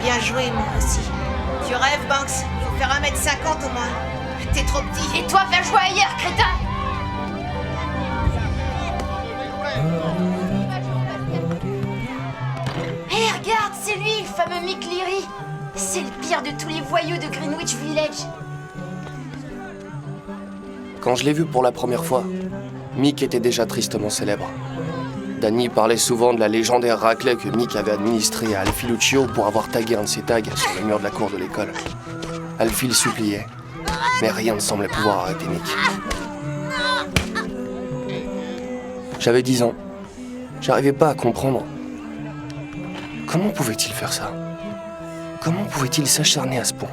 bien joué, moi aussi. Tu rêves, Banks? Faut faire 1m50 au moins. T'es trop petit. Et toi, va jouer ailleurs, crétin! Hé, regarde, c'est lui, le fameux Mick Leary. C'est le pire de tous les voyous de Greenwich Village. Quand je l'ai vu pour la première fois, Mick était déjà tristement célèbre. Danny parlait souvent de la légendaire raclée que Mick avait administrée à Alfie Lucio pour avoir tagué un de ses tags sur le mur de la cour de l'école. Alfie le suppliait, mais rien ne semblait pouvoir arrêter Mick. J'avais 10 ans. J'arrivais pas à comprendre. Comment pouvait-il faire ça? Comment pouvait-il s'acharner à ce point?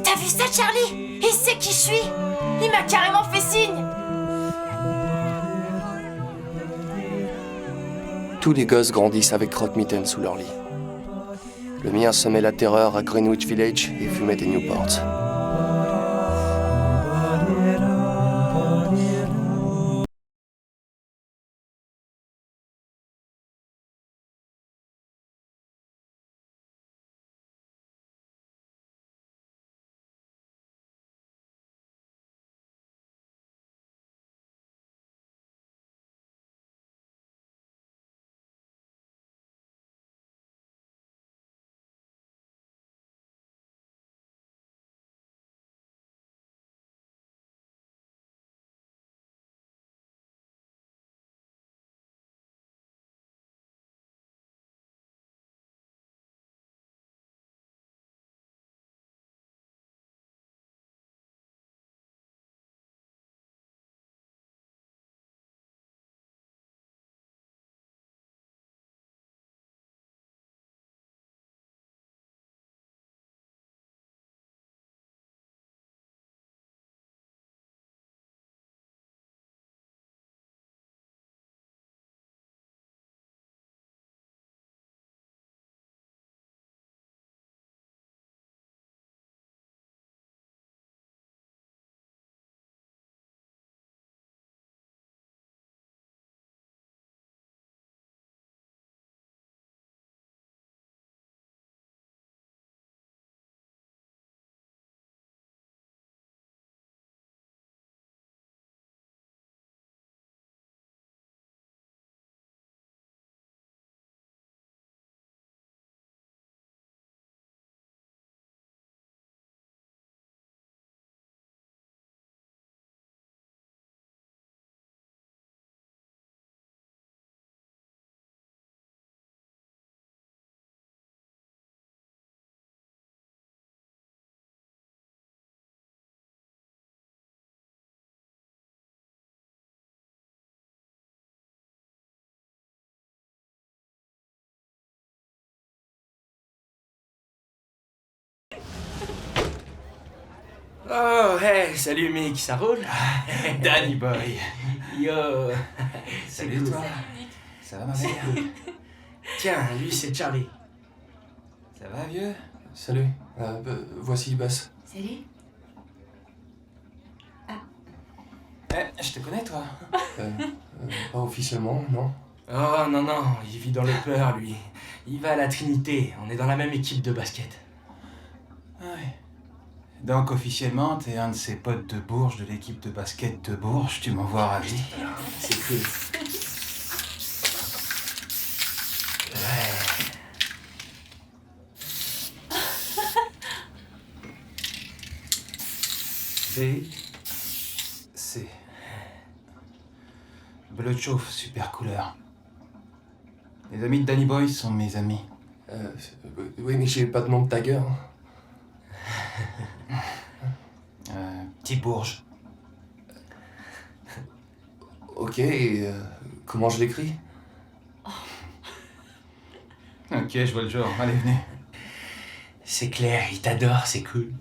T'as vu ça, Charlie? Il sait qui je suis. Il m'a carrément fait signe. Tous les gosses grandissent avec croque-mitaine sous leur lit. Le mien semait la terreur à Greenwich Village et fumait des Newports. Oh, hey, salut Mick, ça roule? Danny boy. Yo. Salut toi. Ça va ma mère? Tiens, lui c'est Charlie. Ça va vieux? Salut, voici Buzz. Salut. Eh, je te connais toi. Pas officiellement, non? Oh non, non, il vit dans le peur lui. Il va à la Trinité, on est dans la même équipe de basket. Ouais. Donc officiellement, t'es un de ces potes de Bourges de l'équipe de basket de Bourges, tu m'envoies ravi. C'est cool. B. C. Bleu de chauffe, super couleur. Les amis de Danny Boy sont mes amis. Oui, mais j'ai pas de nom de tagger. Petit Bourges. Ok, et comment je l'écris? Ok, je vois le genre. Allez, venez. C'est clair, il t'adore, c'est cool.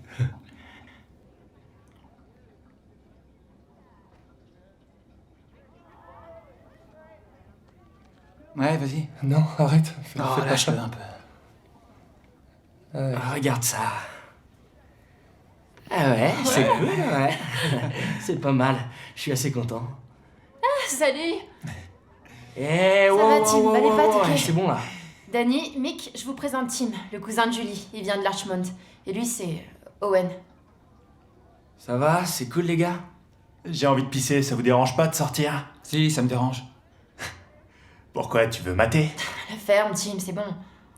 Ouais, vas-y. Non, arrête. Fais Oh, pas lâche-le ça. un peu. Regarde ça. Ah ouais, c'est cool, ouais. C'est pas mal, je suis assez content. Salut. Eh, Ça va, Tim, bah, les pattes, ok. c'est bon là. Danny, Mick, je vous présente Tim, le cousin de Julie. Il vient de Larchmont. Et lui, c'est Owen. Ça va, c'est cool les gars? J'ai envie de pisser, ça vous dérange pas de sortir? Si, ça me dérange. Pourquoi, tu veux mater? La ferme, Tim, c'est bon.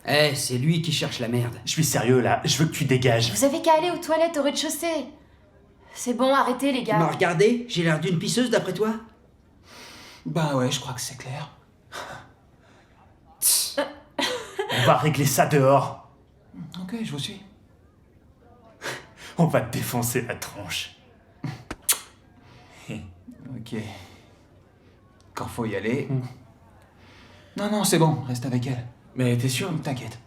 Eh, c'est lui qui cherche la merde. Je suis sérieux là, je veux que tu dégages. Vous avez qu'à aller aux toilettes au rez-de-chaussée. C'est bon, arrêtez, les Tu m'as gars. regardé? J'ai l'air d'une pisseuse d'après toi? Bah ouais, je crois que c'est clair. On va régler ça dehors. Ok, je vous suis. On va te défoncer la tronche. Ok. Quand faut y aller... Non, non, c'est bon, reste avec elle. Mais t'es sûr? T'inquiète.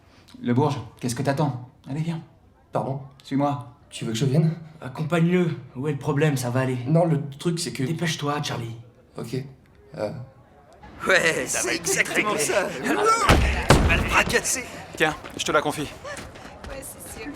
Le Bourge, qu'est-ce que t'attends? Allez, viens. Pardon? Suis-moi. Tu veux que je vienne? Accompagne-le. Où est le problème? Ça va aller. Non, le truc c'est que... Dépêche-toi, Charlie. Ok. Ouais, c'est exactement ça. Tu vas le fracasser. Tiens, je te la confie. Ouais, c'est sûr.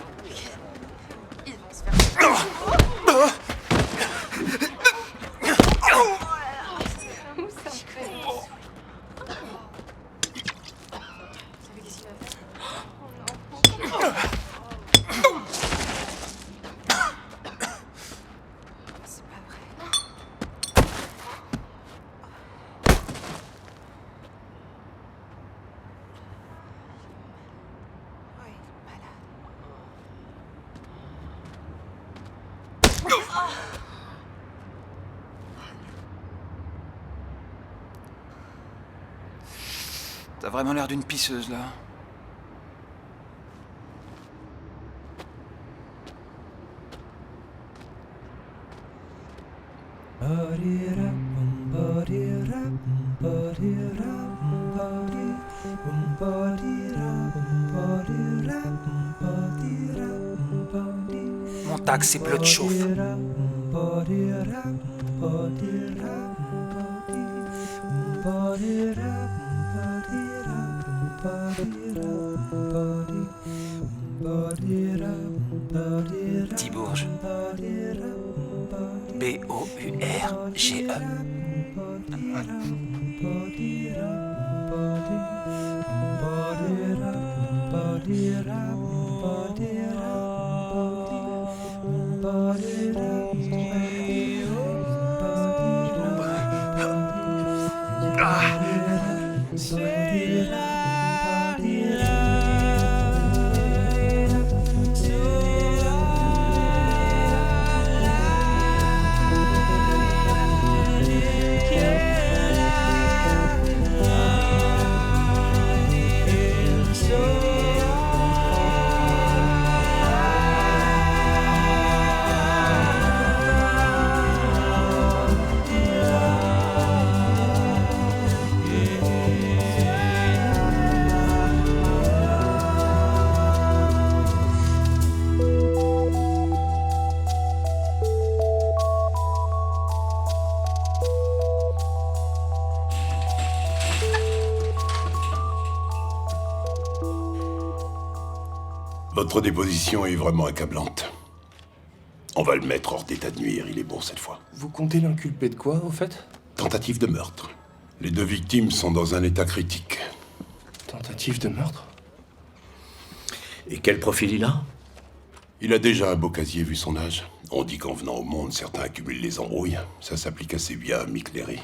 T'as vraiment l'air d'une pisseuse, là. Mon taxi bleu de chauffe. Thibourge. B-O-U-R-G-E. Votre déposition est vraiment accablante. On va le mettre hors d'état de nuire, il est bon cette fois. Vous comptez l'inculper de quoi, au fait? Tentative de meurtre. Les deux victimes sont dans un état critique. Tentative de meurtre? Et quel profil il a? Il a déjà un beau casier vu son âge. On dit qu'en venant au monde, certains accumulent les embrouilles. Ça s'applique assez bien à Mick Leary.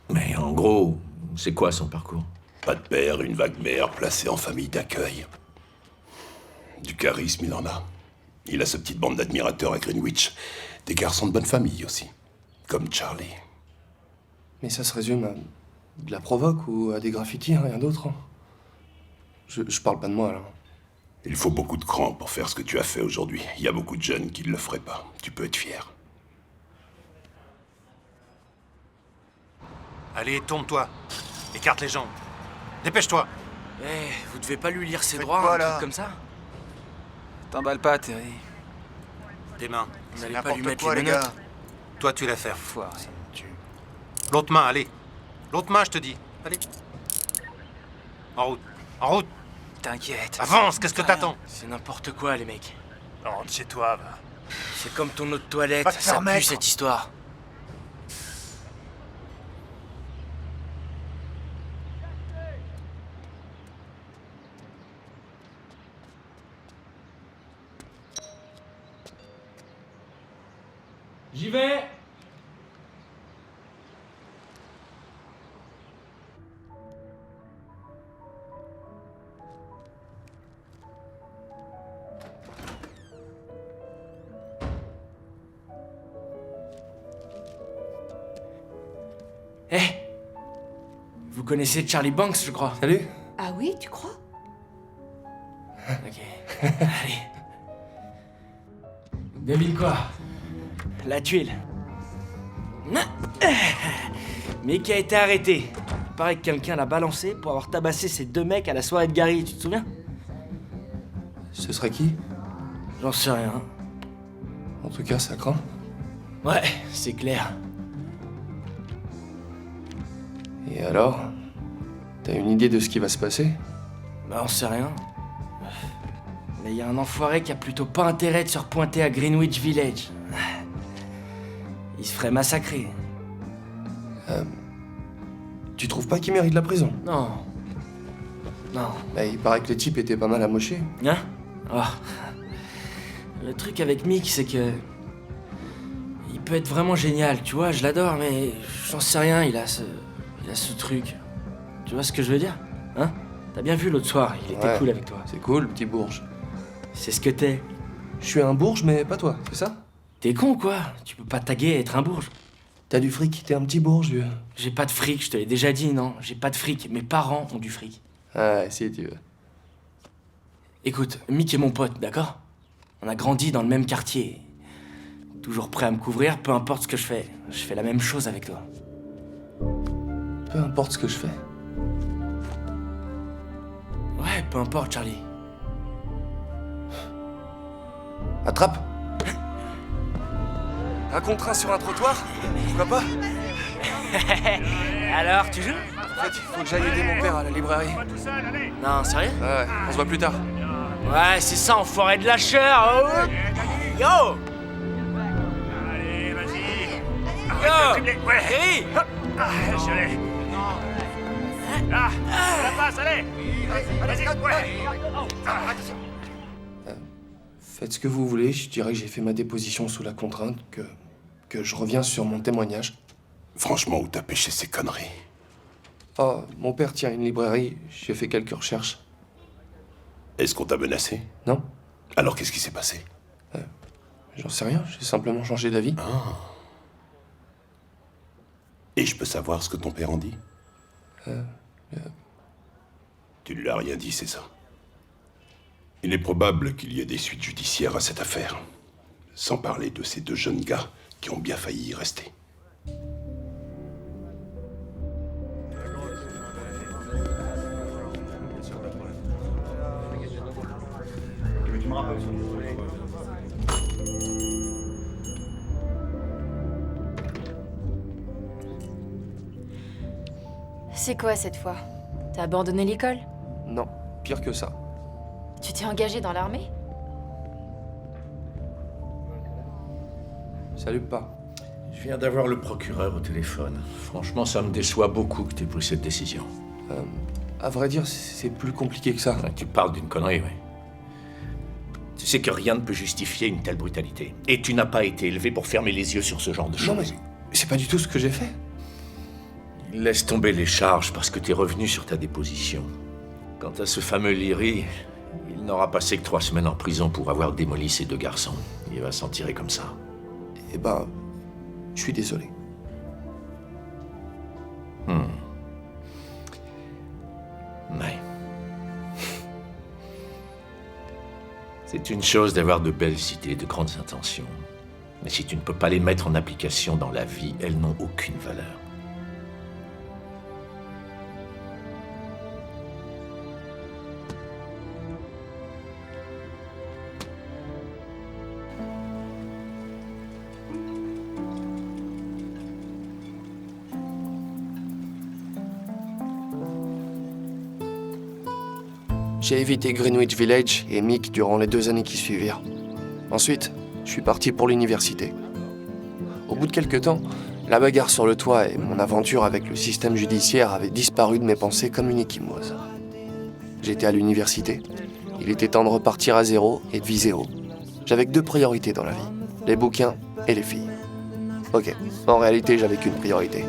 Mais en gros, c'est quoi son parcours? Pas de père, une vague mère, placée en famille d'accueil. Du charisme, il en a. Il a sa petite bande d'admirateurs à Greenwich. Des garçons de bonne famille aussi. Comme Charlie. Mais ça se résume à de la provoque ou à des graffitis, rien d'autre. Je parle pas de moi, là. Il faut beaucoup de cran pour faire ce que tu as fait aujourd'hui. Il y a beaucoup de jeunes qui ne le feraient pas. Tu peux être fier. Allez, tourne-toi. Écarte les jambes. Dépêche-toi. Eh, vous devez pas lui lire ses Faites droits, quoi, un là truc comme ça? T'emballes pas, Terry. Tes mains. Vous C'est n'allez pas n'importe lui mettre quoi, les les menottes. gars. Toi, tu la faire. Foiré. L'autre main, allez. L'autre main, je te dis. Allez. En route. En route. T'inquiète. Avance, qu'est-ce que t'attends? C'est n'importe quoi, les mecs. Rentre chez toi, va. C'est comme ton eau de toilette, Va te ça faire pue mettre. cette histoire. J'y vais. Eh, vous connaissez Charlie Banks, je crois. Salut. Ah oui, tu crois? Ok, allez. Devine quoi? La tuile. Mick a été arrêté. Il paraît que quelqu'un l'a balancé pour avoir tabassé ces 2 mecs à la soirée de Gary, tu te souviens? Ce serait qui? J'en sais rien. En tout cas, ça craint. Ouais, c'est clair. Et alors? T'as une idée de ce qui va se passer? Bah, on sait rien. Mais il y a un enfoiré qui a plutôt pas intérêt de se repointer à Greenwich Village. Il se ferait massacrer. Tu trouves pas qu'il mérite la prison? Non. Non. Bah, il paraît que le type était pas mal amoché. Hein? Oh. Le truc avec Mick, c'est que... Il peut être vraiment génial, tu vois, je l'adore, mais j'en sais rien, il a ce truc. Tu vois ce que je veux dire? Hein? T'as bien vu l'autre soir, il était Ouais. cool avec toi. C'est cool, petit bourge. C'est ce que t'es. Je suis un bourge, mais pas toi, c'est ça? T'es con, quoi? Tu peux pas taguer et être un bourge. T'as du fric, t'es un petit bourge, vieux. J'ai pas de fric, je te l'ai déjà dit, non? J'ai pas de fric, mes parents ont du fric. Ah, si tu veux. Écoute, Mick est mon pote, d'accord? On a grandi dans le même quartier. Toujours prêt à me couvrir, peu importe ce que je fais la même chose avec toi. Peu importe ce que je fais. Ouais, peu importe, Charlie. Attrape! Un contre un sur un trottoir? Pourquoi pas? Alors, tu joues? En fait, il faut que j'aille aider mon père à la librairie. Non, sérieux? Ouais, on se voit plus tard. Ouais, c'est ça, enfoiré de lâcheur! Oh. Yo! Allez, vas-y. Yo! Ouais. Hey! Je l'ai. Ah, ça passe, allez. Vas-y, ouais. Faites ce que vous voulez, je dirais que j'ai fait ma déposition sous la contrainte, que je reviens sur mon témoignage. Franchement, où t'as pêché ces conneries? Oh, mon père tient une librairie, j'ai fait quelques recherches. Est-ce qu'on t'a menacé? Non? Alors qu'est-ce qui s'est passé? J'en sais rien, j'ai simplement changé d'avis. Et je peux savoir ce que ton père en dit? Tu ne lui as rien dit, c'est ça? Il est probable qu'il y ait des suites judiciaires à cette affaire. Sans parler de ces 2 jeunes gars qui ont bien failli y rester. C'est quoi cette fois? T'as abandonné l'école? Non, pire que ça. Tu t'es engagé dans l'armée? Salut, pas. Je viens d'avoir le procureur au téléphone. Franchement, ça me déçoit beaucoup que t'aies pris cette décision. À vrai dire, c'est plus compliqué que ça. Tu parles d'une connerie, oui. Tu sais que rien ne peut justifier une telle brutalité. Et tu n'as pas été élevé pour fermer les yeux sur ce genre de choses. Non, mais c'est pas du tout ce que j'ai fait. Laisse tomber les charges parce que t'es revenu sur ta déposition. Quant à ce fameux Leary, il n'aura passé que 3 semaines en prison pour avoir démoli ces 2 garçons. Il va s'en tirer comme ça. Eh ben, je suis désolé. Ouais. C'est une chose d'avoir de belles idées, de grandes intentions. Mais si tu ne peux pas les mettre en application dans la vie, elles n'ont aucune valeur. J'ai évité Greenwich Village et Mick durant les 2 années qui suivirent. Ensuite, je suis parti pour l'université. Au bout de quelques temps, la bagarre sur le toit et mon aventure avec le système judiciaire avaient disparu de mes pensées comme une échymose. J'étais à l'université. Il était temps de repartir à zéro et de viser haut. J'avais que 2 priorités dans la vie, les bouquins et les filles. Ok, en réalité, j'avais qu'une priorité.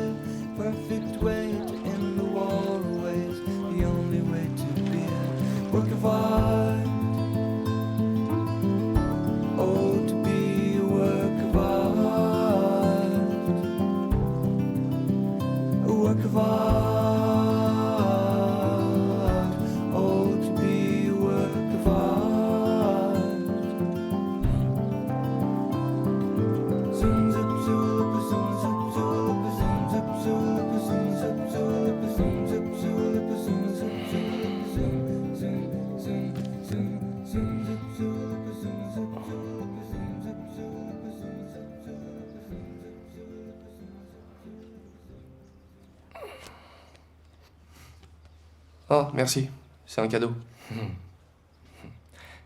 Oh, merci. C'est un cadeau.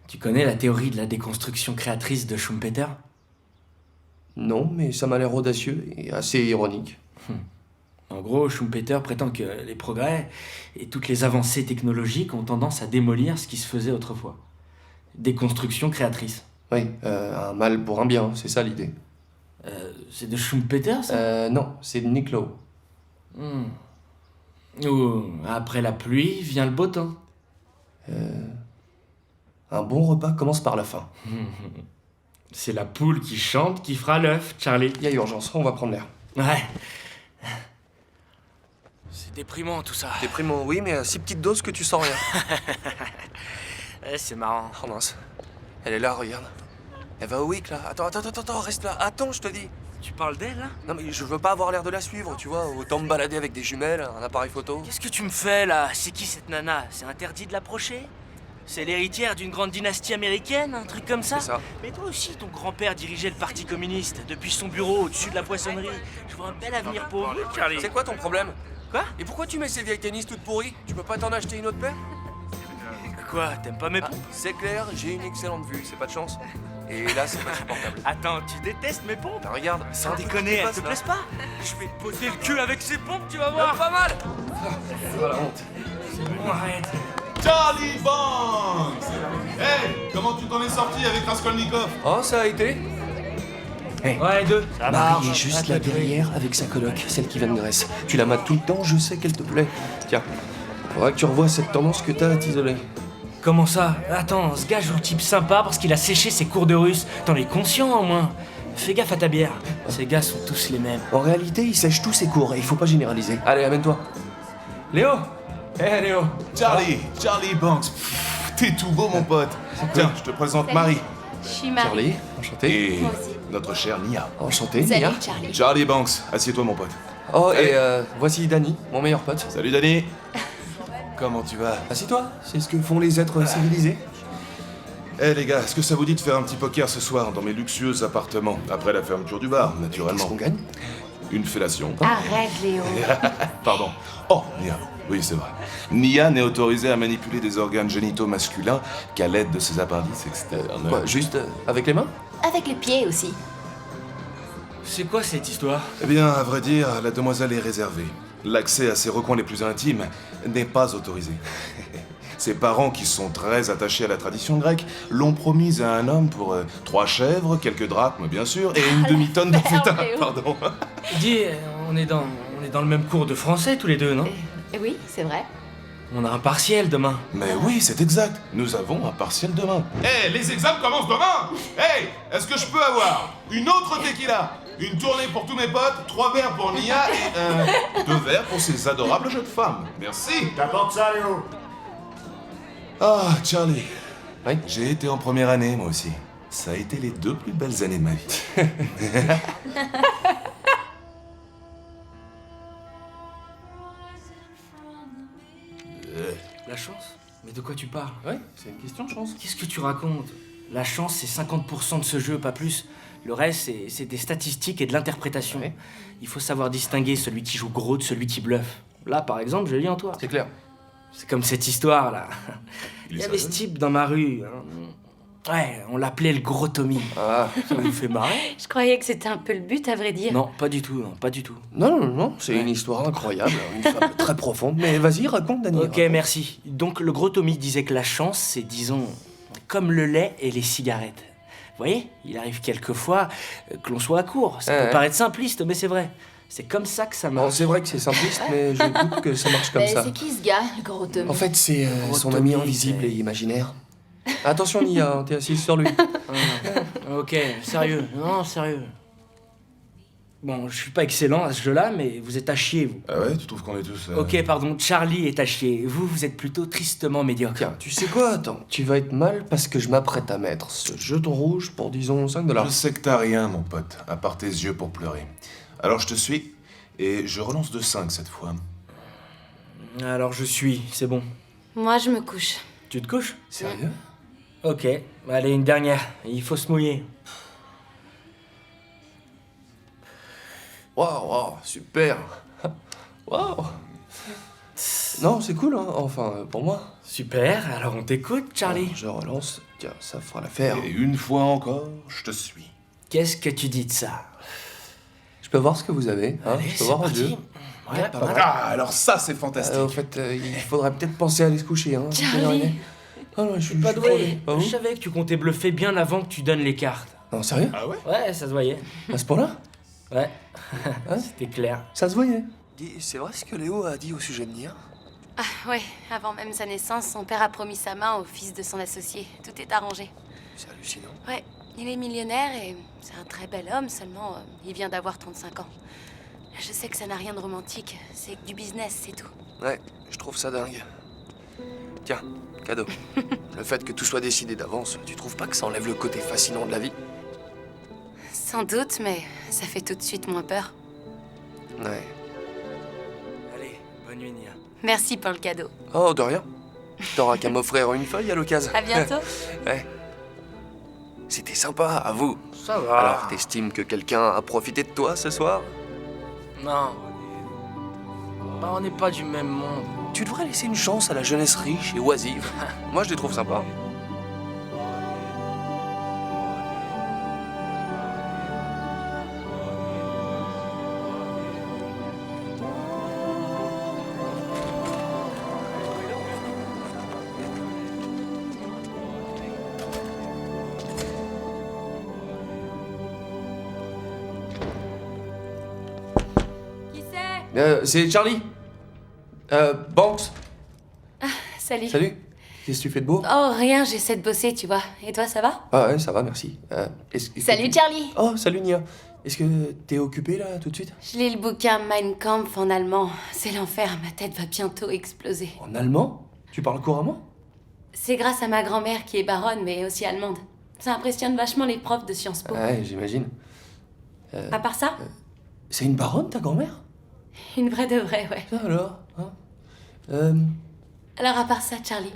Tu connais la théorie de la déconstruction créatrice de Schumpeter? Non, mais ça m'a l'air audacieux et assez ironique. En gros, Schumpeter prétend que les progrès et toutes les avancées technologiques ont tendance à démolir ce qui se faisait autrefois. Déconstruction créatrice. Oui, un mal pour un bien, c'est ça l'idée. C'est de Schumpeter, ça? Non, c'est de Nick Lowe. Ou après la pluie vient le beau temps. Un bon repas commence par la faim. C'est la poule qui chante qui fera l'œuf, Charlie. Il y a urgence, on va prendre l'air. Ouais. C'est déprimant tout ça. Déprimant, oui, mais à si petite dose que tu sens rien. Ouais, c'est marrant. Oh mince. Elle est là, regarde. Elle va au WIC, là. Attends, reste là. Attends, je te dis. Tu parles d'elle, là? Non, mais je veux pas avoir l'air de la suivre, tu vois. Autant me balader avec des jumelles, un appareil photo. Qu'est-ce que tu me fais, là? C'est qui cette nana? C'est interdit de l'approcher? C'est l'héritière d'une grande dynastie américaine, un truc comme ça? C'est ça. Mais toi aussi, ton grand-père dirigeait le Parti communiste depuis son bureau au-dessus de la poissonnerie. Je vois un bel avenir pour vous, Charlie. C'est quoi ton problème? Quoi? Et pourquoi tu mets ces vieilles tennis toutes pourries? Tu peux pas t'en acheter une autre paire? Quoi? T'aimes pas mes pompes? C'est clair, j'ai une excellente vue, c'est pas de chance. Et là, c'est pas supportable. Attends, tu détestes mes pompes? Bah, regarde, Sans déconner, elles te plaisent pas? Je vais te poser le cul avec ces pompes, tu vas voir! Pas mal. Oh la honte. C'est bon, arrête. Charlie Banks! Hey, comment tu t'en es sorti avec Raskolnikov? Oh, ça a été? Hey. Ouais, deux. Ça Marie marche. est juste là derrière avec sa coloc, celle qui vient de Grèce. Tu la mates tout le temps, je sais qu'elle te plaît. Tiens, faudra que tu revoies cette tendance que t'as à t'isoler. Comment ça? Attends, ce gars joue le type sympa parce qu'il a séché ses cours de russe. T'en es conscient au moins? Fais gaffe à ta bière. Ces gars sont tous les mêmes. En réalité, il sèche tous ses cours et il faut pas généraliser. Allez, amène-toi. Léo! Hé Léo! Charlie Banks. Pff, t'es tout beau, mon pote. Tiens, je te présente Marie. Je suis Marie. Charlie, enchanté. Et Moi aussi. notre chère Nia. Enchanté, Salut, Nia. Charlie. Charlie Banks, assieds-toi, mon pote. Oh, Salut. et voici Danny, mon meilleur pote. Salut, Danny. Comment tu vas? Assieds-toi, c'est ce que font les êtres civilisés. Eh les gars, est-ce que ça vous dit de faire un petit poker ce soir dans mes luxueux appartements, après la fermeture du bar, Qu'est-ce naturellement? qu'on gagne? Une fellation. Arrête, Léo. Pardon. Oh, Nia. Oui, c'est vrai. Nia n'est autorisée à manipuler des organes génitaux masculins qu'à l'aide de ses appendices externes. Quoi, juste avec les mains? Avec les pieds aussi. C'est quoi cette histoire? Eh bien, à vrai dire, la demoiselle est réservée. L'accès à ses recoins les plus intimes n'est pas autorisé. Ses parents, qui sont très attachés à la tradition grecque, l'ont promise à un homme pour 3 chèvres, quelques drachmes bien sûr, et une demi-tonne de feta, pardon. Dis, on est dans le même cours de français tous les deux, non? Oui, c'est vrai. On a un partiel demain. Mais oui, c'est exact. Nous avons un partiel demain. Eh, les examens commencent demain. Hey, est-ce que je peux avoir une autre tequila? Une tournée pour tous mes potes, 3 verres pour Nia et 2 verres pour ces adorables jeunes femmes. Merci. T'apportes ça, Léo? Ah, Charlie. Oui? J'ai été en première année, moi aussi. Ça a été les 2 plus belles années de ma vie. La chance? Mais de quoi tu parles? Ouais, c'est une question de chance. Qu'est-ce que tu racontes? La chance, c'est 50% de ce jeu, pas plus. Le reste, c'est des statistiques et de l'interprétation. Ouais. Il faut savoir distinguer celui qui joue gros de celui qui bluffe. Là, par exemple, je lis en toi. C'est clair. C'est comme cette histoire, là. Il y avait ce sérieux? type dans ma rue. Hein. Ouais, on l'appelait le gros Tommy. Ah. Ça vous fait marrer? Je croyais que c'était un peu le but, à vrai dire. Non, pas du tout, non, pas du tout. Non, c'est une histoire incroyable, une femme très profonde. Mais vas-y, raconte, Danny. Ok, merci. Donc, le gros Tommy disait que la chance, c'est, disons, comme le lait et les cigarettes. voyez, il arrive quelquefois que l'on soit à court. Ça peut paraître simpliste, mais c'est vrai. C'est comme ça que ça marche. Bon, c'est vrai que c'est simpliste, mais je doute que ça marche comme Mais ça. c'est qui ce gars, le gros Tommy? En fait, c'est son Tommy, ami invisible et imaginaire. Attention, Nia, hein, t'es assise sur lui. Ok, sérieux. Non, sérieux. Bon, je suis pas excellent à ce jeu-là, mais vous êtes à chier, vous. Ah ouais, tu trouves qu'on est tous... Ok, pardon, Charlie est à chier. Vous êtes plutôt tristement médiocre. Tiens, tu sais quoi? Attends, tu vas être mal parce que je m'apprête à mettre ce jeton rouge pour, disons, 5 $. Je sais que t'as rien, mon pote, à part tes yeux pour pleurer. Alors je te suis, et je relance de 5 cette fois. Alors je suis, c'est bon. Moi, je me couche. Tu te couches? Sérieux? Ok, allez, une dernière. Il faut se mouiller. Waouh, super. Waouh. Non, c'est cool, hein, enfin, pour moi. Super, alors on t'écoute, Charlie. Alors, je relance, tiens, ça fera l'affaire. Et une fois encore, je te suis. Qu'est-ce que tu dis de ça? Je peux voir ce que vous avez, hein? Allez, Je peux c'est voir parti. un jeu. Ouais, pas mal. Ah, alors ça, c'est fantastique. En fait, il faudrait peut-être penser à aller se coucher, hein. Charlie. Ah non, je suis Pas crevé. doué. Pas vous? Je savais que tu comptais bluffer bien avant que tu donnes les cartes. Non, sérieux? Ah ouais? Ouais, ça se voyait. À ce point-là? Ouais, Hein? c'était clair. Ça se voyait. Dis, c'est vrai ce que Léo a dit au sujet de Nia? Ah ouais, avant même sa naissance, son père a promis sa main au fils de son associé. Tout est arrangé. C'est hallucinant. Ouais, il est millionnaire et c'est un très bel homme, seulement il vient d'avoir 35 ans. Je sais que ça n'a rien de romantique, c'est que du business, c'est tout. Ouais, je trouve ça dingue. Tiens, cadeau. Le fait que tout soit décidé d'avance, tu trouves pas que ça enlève le côté fascinant de la vie? Sans doute, mais ça fait tout de suite moins peur. Ouais. Allez, bonne nuit, Nia. Merci pour le cadeau. Oh, de rien. T'auras qu'à m'offrir une feuille à l'occasion. À bientôt. Ouais. C'était sympa, à vous. Ça va. Alors, t'estimes que quelqu'un a profité de toi ce soir? Non. Bah, on n'est pas du même monde. Tu devrais laisser une chance à la jeunesse riche et oisive. Moi, je les trouve sympas. Qui c'est? C'est Charlie. Banks. Salut. Salut. Qu'est-ce que tu fais de beau? Oh, rien, j'essaie de bosser, tu vois. Et toi, ça va? Ah ouais, ça va, merci. Salut, Charlie. Oh, salut Nia. Est-ce que t'es occupé là, tout de suite? Je lis le bouquin Mein Kampf en allemand. C'est l'enfer, ma tête va bientôt exploser. En allemand? Tu parles couramment? C'est grâce à ma grand-mère qui est baronne, mais aussi allemande. Ça impressionne vachement les profs de Sciences Po. Ouais, j'imagine. À part ça, C'est une baronne, ta grand-mère? une vraie de vraie, ouais. Ça alors, hein? Alors à part ça, Charlie.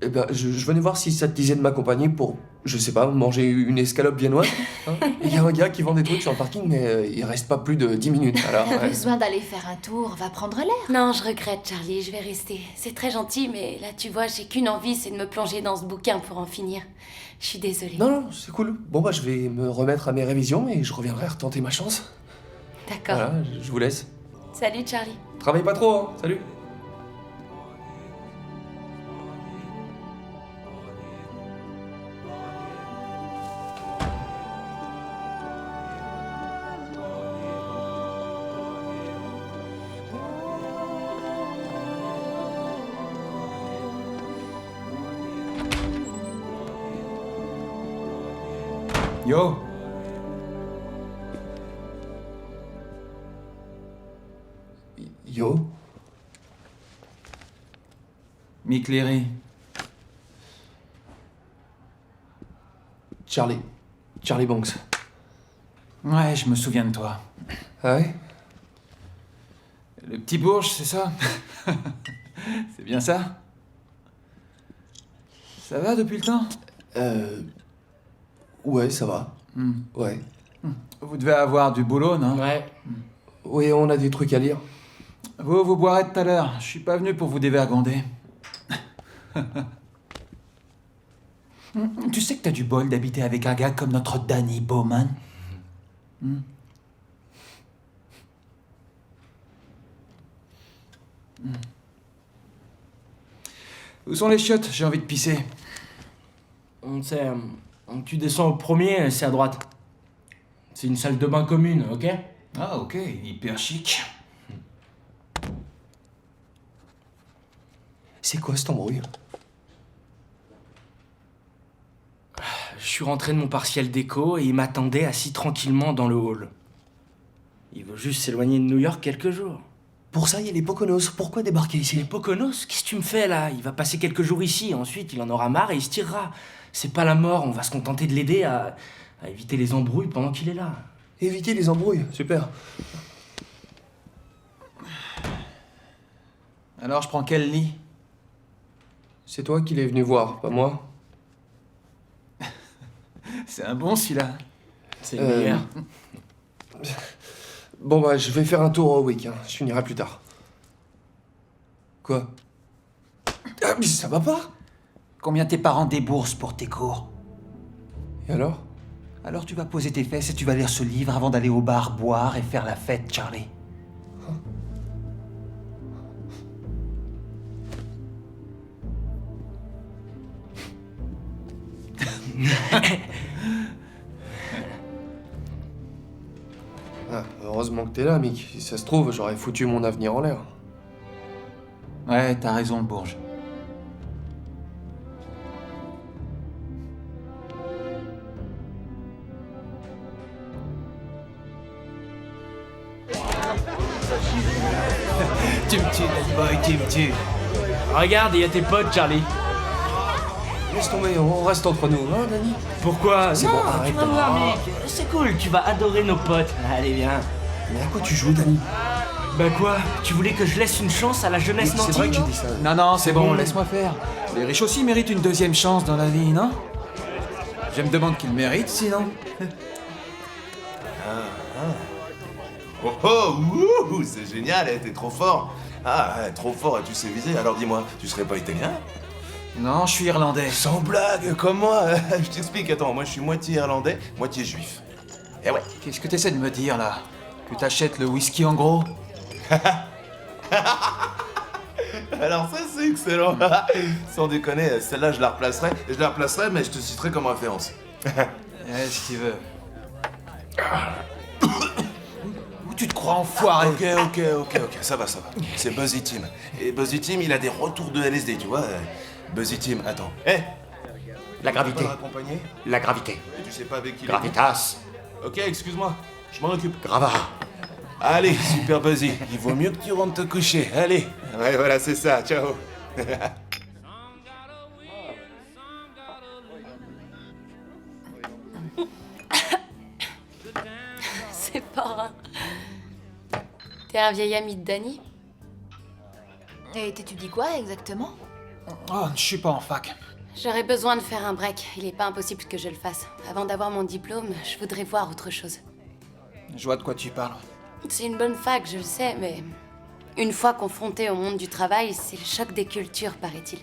Eh ben, je venais voir si ça te disait de m'accompagner pour, je sais pas, manger une escalope viennoise. Hein. Il y a un gars qui vend des trucs sur le parking, mais il reste pas plus de 10 minutes. Alors, T'as besoin d'aller faire un tour, va prendre l'air. Non, je regrette, Charlie, je vais rester. C'est très gentil, mais là, tu vois, j'ai qu'une envie, c'est de me plonger dans ce bouquin pour en finir. Je suis désolée. Non, c'est cool. Bon, bah, je vais me remettre à mes révisions et je reviendrai retenter ma chance. D'accord. Voilà, je vous laisse. Salut, Charlie. Travaille pas trop, hein. Salut. Yo. Yo. Mick Leary. Charlie. Charlie Banks. Ouais, je me souviens de toi. Ah ouais? Le petit bourge, c'est ça? C'est bien ça? Ça va depuis le temps? Ouais, ça va. Ouais. Vous devez avoir du boulot, non? Ouais. Oui, on a des trucs à lire. Vous boirez tout à l'heure. Je suis pas venu pour vous dévergonder. Tu sais que t'as du bol d'habiter avec un gars comme notre Danny Bowman? Où sont les chiottes? J'ai envie de pisser. On sait, Donc tu descends au premier, c'est à droite. C'est une salle de bain commune, ok? Ah, ok, hyper chic. C'est quoi cette embrouille? Je suis rentré de mon partiel d'éco et il m'attendait assis tranquillement dans le hall. Il veut juste s'éloigner de New York quelques jours. Pour ça, il y a les Poconos. Pourquoi débarquer ici? Les Poconos? Qu'est-ce que tu me fais là? Il va passer quelques jours ici, ensuite il en aura marre et il se tirera. C'est pas la mort, on va se contenter de l'aider à éviter les embrouilles pendant qu'il est là. Éviter les embrouilles, super. Alors, je prends quel lit? C'est toi qui l'es venu voir, pas moi. C'est un bon celui-là. C'est le meilleur. Bon bah, je vais faire un tour au week, hein. Je finirai plus tard. Quoi? Ah, mais ça va pas? Combien tes parents déboursent pour tes cours? Et alors? Alors tu vas poser tes fesses et tu vas lire ce livre avant d'aller au bar boire et faire la fête, Charlie. Ah, heureusement que t'es là, Mick. Si ça se trouve, j'aurais foutu mon avenir en l'air. Ouais, t'as raison, Bourge. Tu me tues, bad boy, tu me tues. Regarde, il y a tes potes, Charlie. Laisse tomber, on reste entre nous, hein, Danny? Pourquoi? C'est Non, bon, arrête. tu vas voir, mec. C'est cool, tu vas adorer nos potes. Allez, viens. Mais à quoi tu joues, Danny? Bah quoi? Tu voulais que je laisse une chance à la jeunesse nantie? C'est vrai que j'ai dit ça. Non, c'est bon, laisse-moi faire. Les riches aussi méritent une deuxième chance dans la vie, non? Je me demande qui le mérite, sinon. Oh oh, wouh, c'est génial, t'es trop fort. Ah, trop fort et tu sais viser, alors dis-moi, tu serais pas italien? Non, je suis irlandais. Sans blague, comme moi. Je t'explique, attends, moi je suis moitié irlandais, moitié juif. Eh ouais. Qu'est-ce que t'essaies de me dire, là? Que t'achètes le whisky en gros? Alors ça c'est excellent. Sans déconner, celle-là je la replacerai, mais je te citerai comme référence. Si tu veux. Où tu te crois, enfoiré? Ok, ça va. C'est Buzzy Tim. Et Buzzy Tim, il a des retours de LSD, tu vois. Buzzy Tim, attends. La gravité. Accompagné. La gravité. Et tu sais pas avec qui Gravitas. Ok, excuse-moi, je m'en occupe. Grava. Allez, super Buzzy, il vaut mieux que tu rentres te coucher, allez. Ouais, voilà, c'est ça, ciao. C'est pas... T'es un vieil ami de Danny? Et t'étudies quoi exactement? Oh, je suis pas en fac. J'aurais besoin de faire un break. Il est pas impossible que je le fasse. Avant d'avoir mon diplôme, je voudrais voir autre chose. Je vois de quoi tu parles. C'est une bonne fac, je le sais, mais... Une fois confronté au monde du travail, c'est le choc des cultures, paraît-il.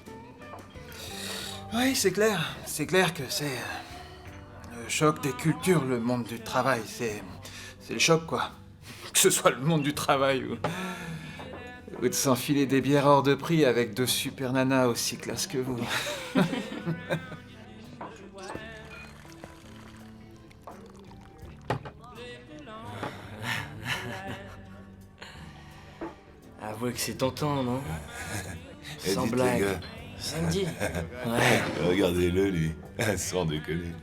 Oui, c'est clair. C'est clair que c'est... le choc des cultures, le monde du travail. C'est le choc, quoi. Que ce soit le monde du travail ou de s'enfiler des bières hors de prix avec deux super nanas aussi classes que vous. Avouez que c'est tentant, non? Et Sans dites, blague. les gars. Samedi. Ouais. Regardez-le, lui. Sans déconner.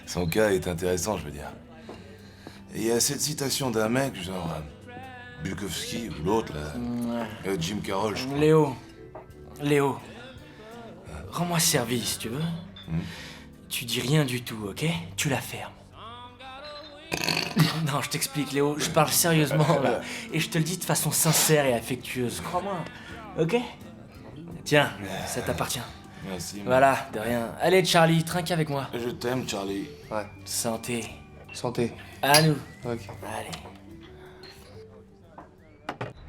Son cas est intéressant, je veux dire. Et il y a cette citation d'un mec, genre... Bukowski ou l'autre, là. Jim Carroll, je crois. Léo. Rends-moi service, tu veux? Tu dis rien du tout, ok? Tu la fermes. Non, je t'explique, Léo. Je parle sérieusement, là. Et je te le dis de façon sincère et affectueuse. Crois-moi. Ok? Tiens, ça t'appartient. Merci. Voilà, de rien. Allez, Charlie, trinque avec moi. Je t'aime, Charlie. Ouais. Santé. Santé. À nous. Ok. Allez.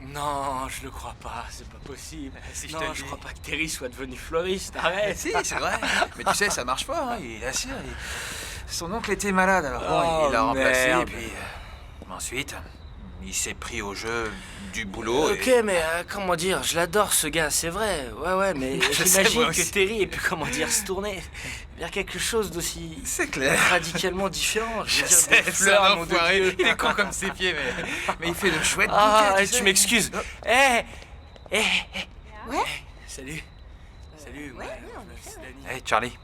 Non, je le crois pas, c'est pas possible. Si non, je crois pas que Terry soit devenu fleuriste, arrête. Si, c'est vrai. Mais tu sais, ça marche pas, hein. Il assure. Son oncle était malade, alors bon, il l'a remplacé, et puis... ensuite, Il s'est pris au jeu du boulot. Ok, mais comment dire, je l'adore ce gars, c'est vrai. Ouais, mais j'imagine que Terry ait pu, comment dire, se tourner vers quelque chose d'aussi radicalement différent. Je veux dire, des fleurs, mon Dieu. Il est con comme ses pieds, mais il fait de chouettes Ah, bouquets, tu m'excuses. Ouais. Salut. Hey, Charlie.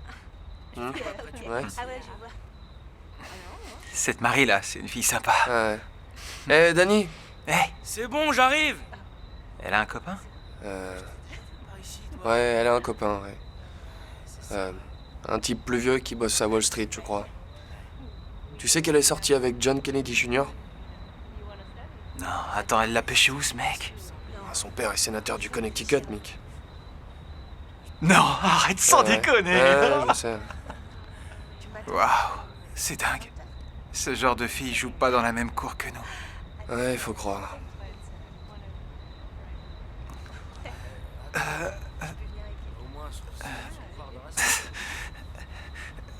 Ouais. Cette Marie là, c'est une fille sympa. Ouais. Eh, Danny. C'est bon, j'arrive. Elle a un copain? Ouais, elle a un copain, ouais. Un type plus vieux qui bosse à Wall Street, je crois. Tu sais qu'elle est sortie avec John Kennedy Jr.? Non, attends, elle l'a pêché où, ce mec? Son père est sénateur du Connecticut, Mick. Non, arrête sans déconner. Ouais, je sais. Waouh, c'est dingue. Ce genre de fille joue pas dans la même cour que nous. Ouais, faut croire.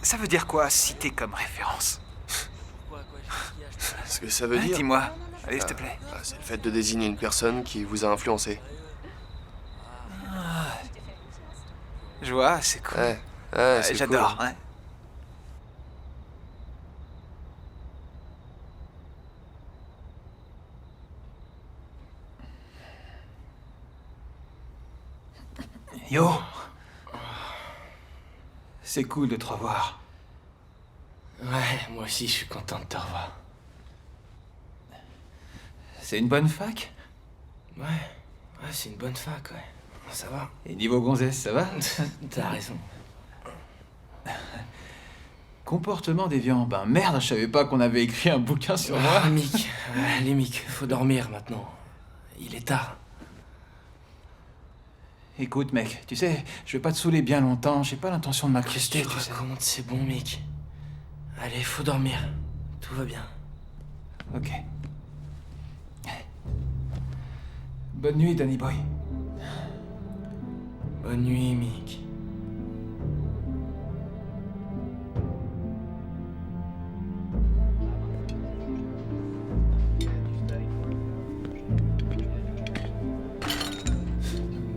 Ça veut dire quoi, citer comme référence? Ce que ça veut dire... Dis-moi, allez, s'il te plaît. C'est le fait de désigner une personne qui vous a influencé. Je vois, c'est cool. Ouais, c'est j'adore, cool. ouais. Yo! C'est cool de te revoir. Ouais, moi aussi, je suis content de te revoir. C'est une bonne fac? Ouais, c'est une bonne fac, ouais. Ça va. Et niveau gonzesse, ça va? T'as raison. Comportement déviant. Ben merde, je savais pas qu'on avait écrit un bouquin sur moi. Mick, allez Mick, faut dormir maintenant. Il est tard. Écoute, mec, tu sais, je vais pas te saouler bien longtemps, j'ai pas l'intention de m'incruster, tu sais. C'est bon, Mick. Allez, faut dormir. Tout va bien. Ok. Bonne nuit, Danny Boy. Bonne nuit, Mick.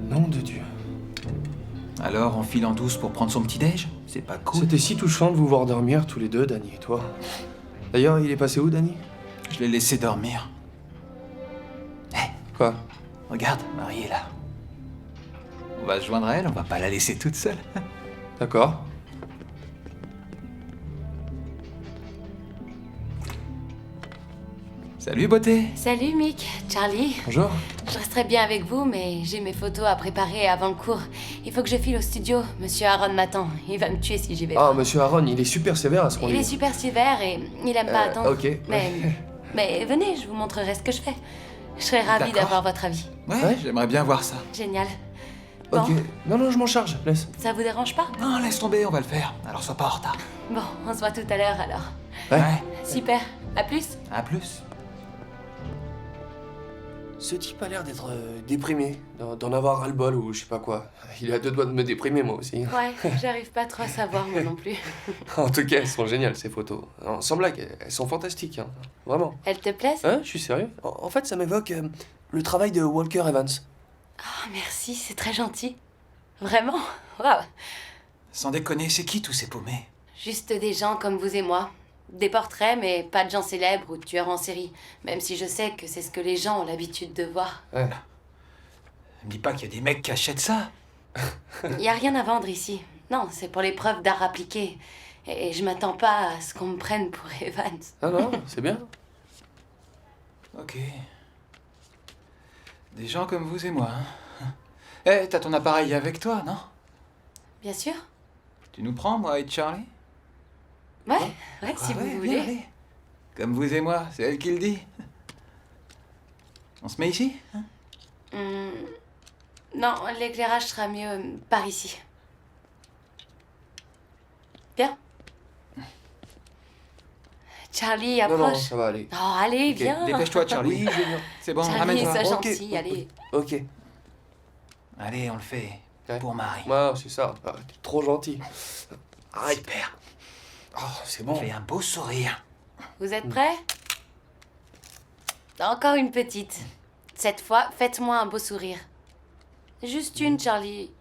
Nom de Dieu. Alors, on file en douce pour prendre son petit-déj? C'est pas cool. C'était si touchant de vous voir dormir tous les deux, Danny et toi. D'ailleurs, il est passé où, Danny? Je l'ai laissé dormir. Quoi? Regarde, Marie est là. On va se joindre à elle, on va pas la laisser toute seule. D'accord. Salut, beauté. Salut Mick, Charlie. Bonjour. Je resterai bien avec vous, mais j'ai mes photos à préparer avant le cours. Il faut que je file au studio. Monsieur Aaron m'attend. Il va me tuer si j'y vais pas. Ah, monsieur Aaron, il est super sévère à ce Il moment-là. est super sévère et il aime pas attendre. Ok. Mais venez, je vous montrerai ce que je fais. Je serais ravie D'accord. d'avoir votre avis. Ouais, j'aimerais bien voir ça. Génial. Bon, Ok. Non, je m'en charge, laisse. ça vous dérange pas? Non, laisse tomber, on va le faire. Alors sois pas en retard. Bon, on se voit tout à l'heure alors. Ouais. Super. À plus. À plus. Ce type a l'air d'être déprimé, d'en avoir ras-le-bol ou je sais pas quoi. Il est à deux doigts de me déprimer, moi aussi. Ouais, j'arrive pas trop à savoir moi non plus. En tout cas, elles sont géniales, ces photos. Non, sans blague, elles sont fantastiques, hein. Vraiment. Elles te plaisent? Hein, je suis sérieux. En fait, ça m'évoque le travail de Walker Evans. Oh, merci, c'est très gentil. Vraiment? Waouh. Sans déconner, c'est qui tous ces paumés? Juste des gens comme vous et moi. Des portraits, mais pas de gens célèbres ou de tueurs en série. Même si je sais que c'est ce que les gens ont l'habitude de voir. Ouais. Me dis pas qu'il y a des mecs qui achètent ça. Y a rien à vendre ici. Non, c'est pour les preuves d'art appliqué. Et je m'attends pas à ce qu'on me prenne pour Evans. Ah non, c'est bien. Ok. Des gens comme vous et moi, hein. Eh, t'as ton appareil avec toi, non? Bien sûr. Tu nous prends, moi et Charlie? Ouais, si vous ouais, voulez. viens, allez. Comme vous et moi, c'est elle qui le dit. On se met ici, hein? Non, l'éclairage sera mieux par ici. Viens. Charlie, approche. Non, ça va aller. Oh, allez, Ok, viens. Dépêche-toi, Charlie. Oui, je vais bien. C'est bon, Charlie, ramène-toi. sois Ok, gentil, allez. Ok. Allez, on le fait. Ouais. Pour Marie. Ouais, c'est ça. Ah, t'es trop gentil. Arrête. Super. Oh, c'est bon. Fais un beau sourire. Vous êtes prêts? Encore une petite. Cette fois, faites-moi un beau sourire. Juste une, Charlie.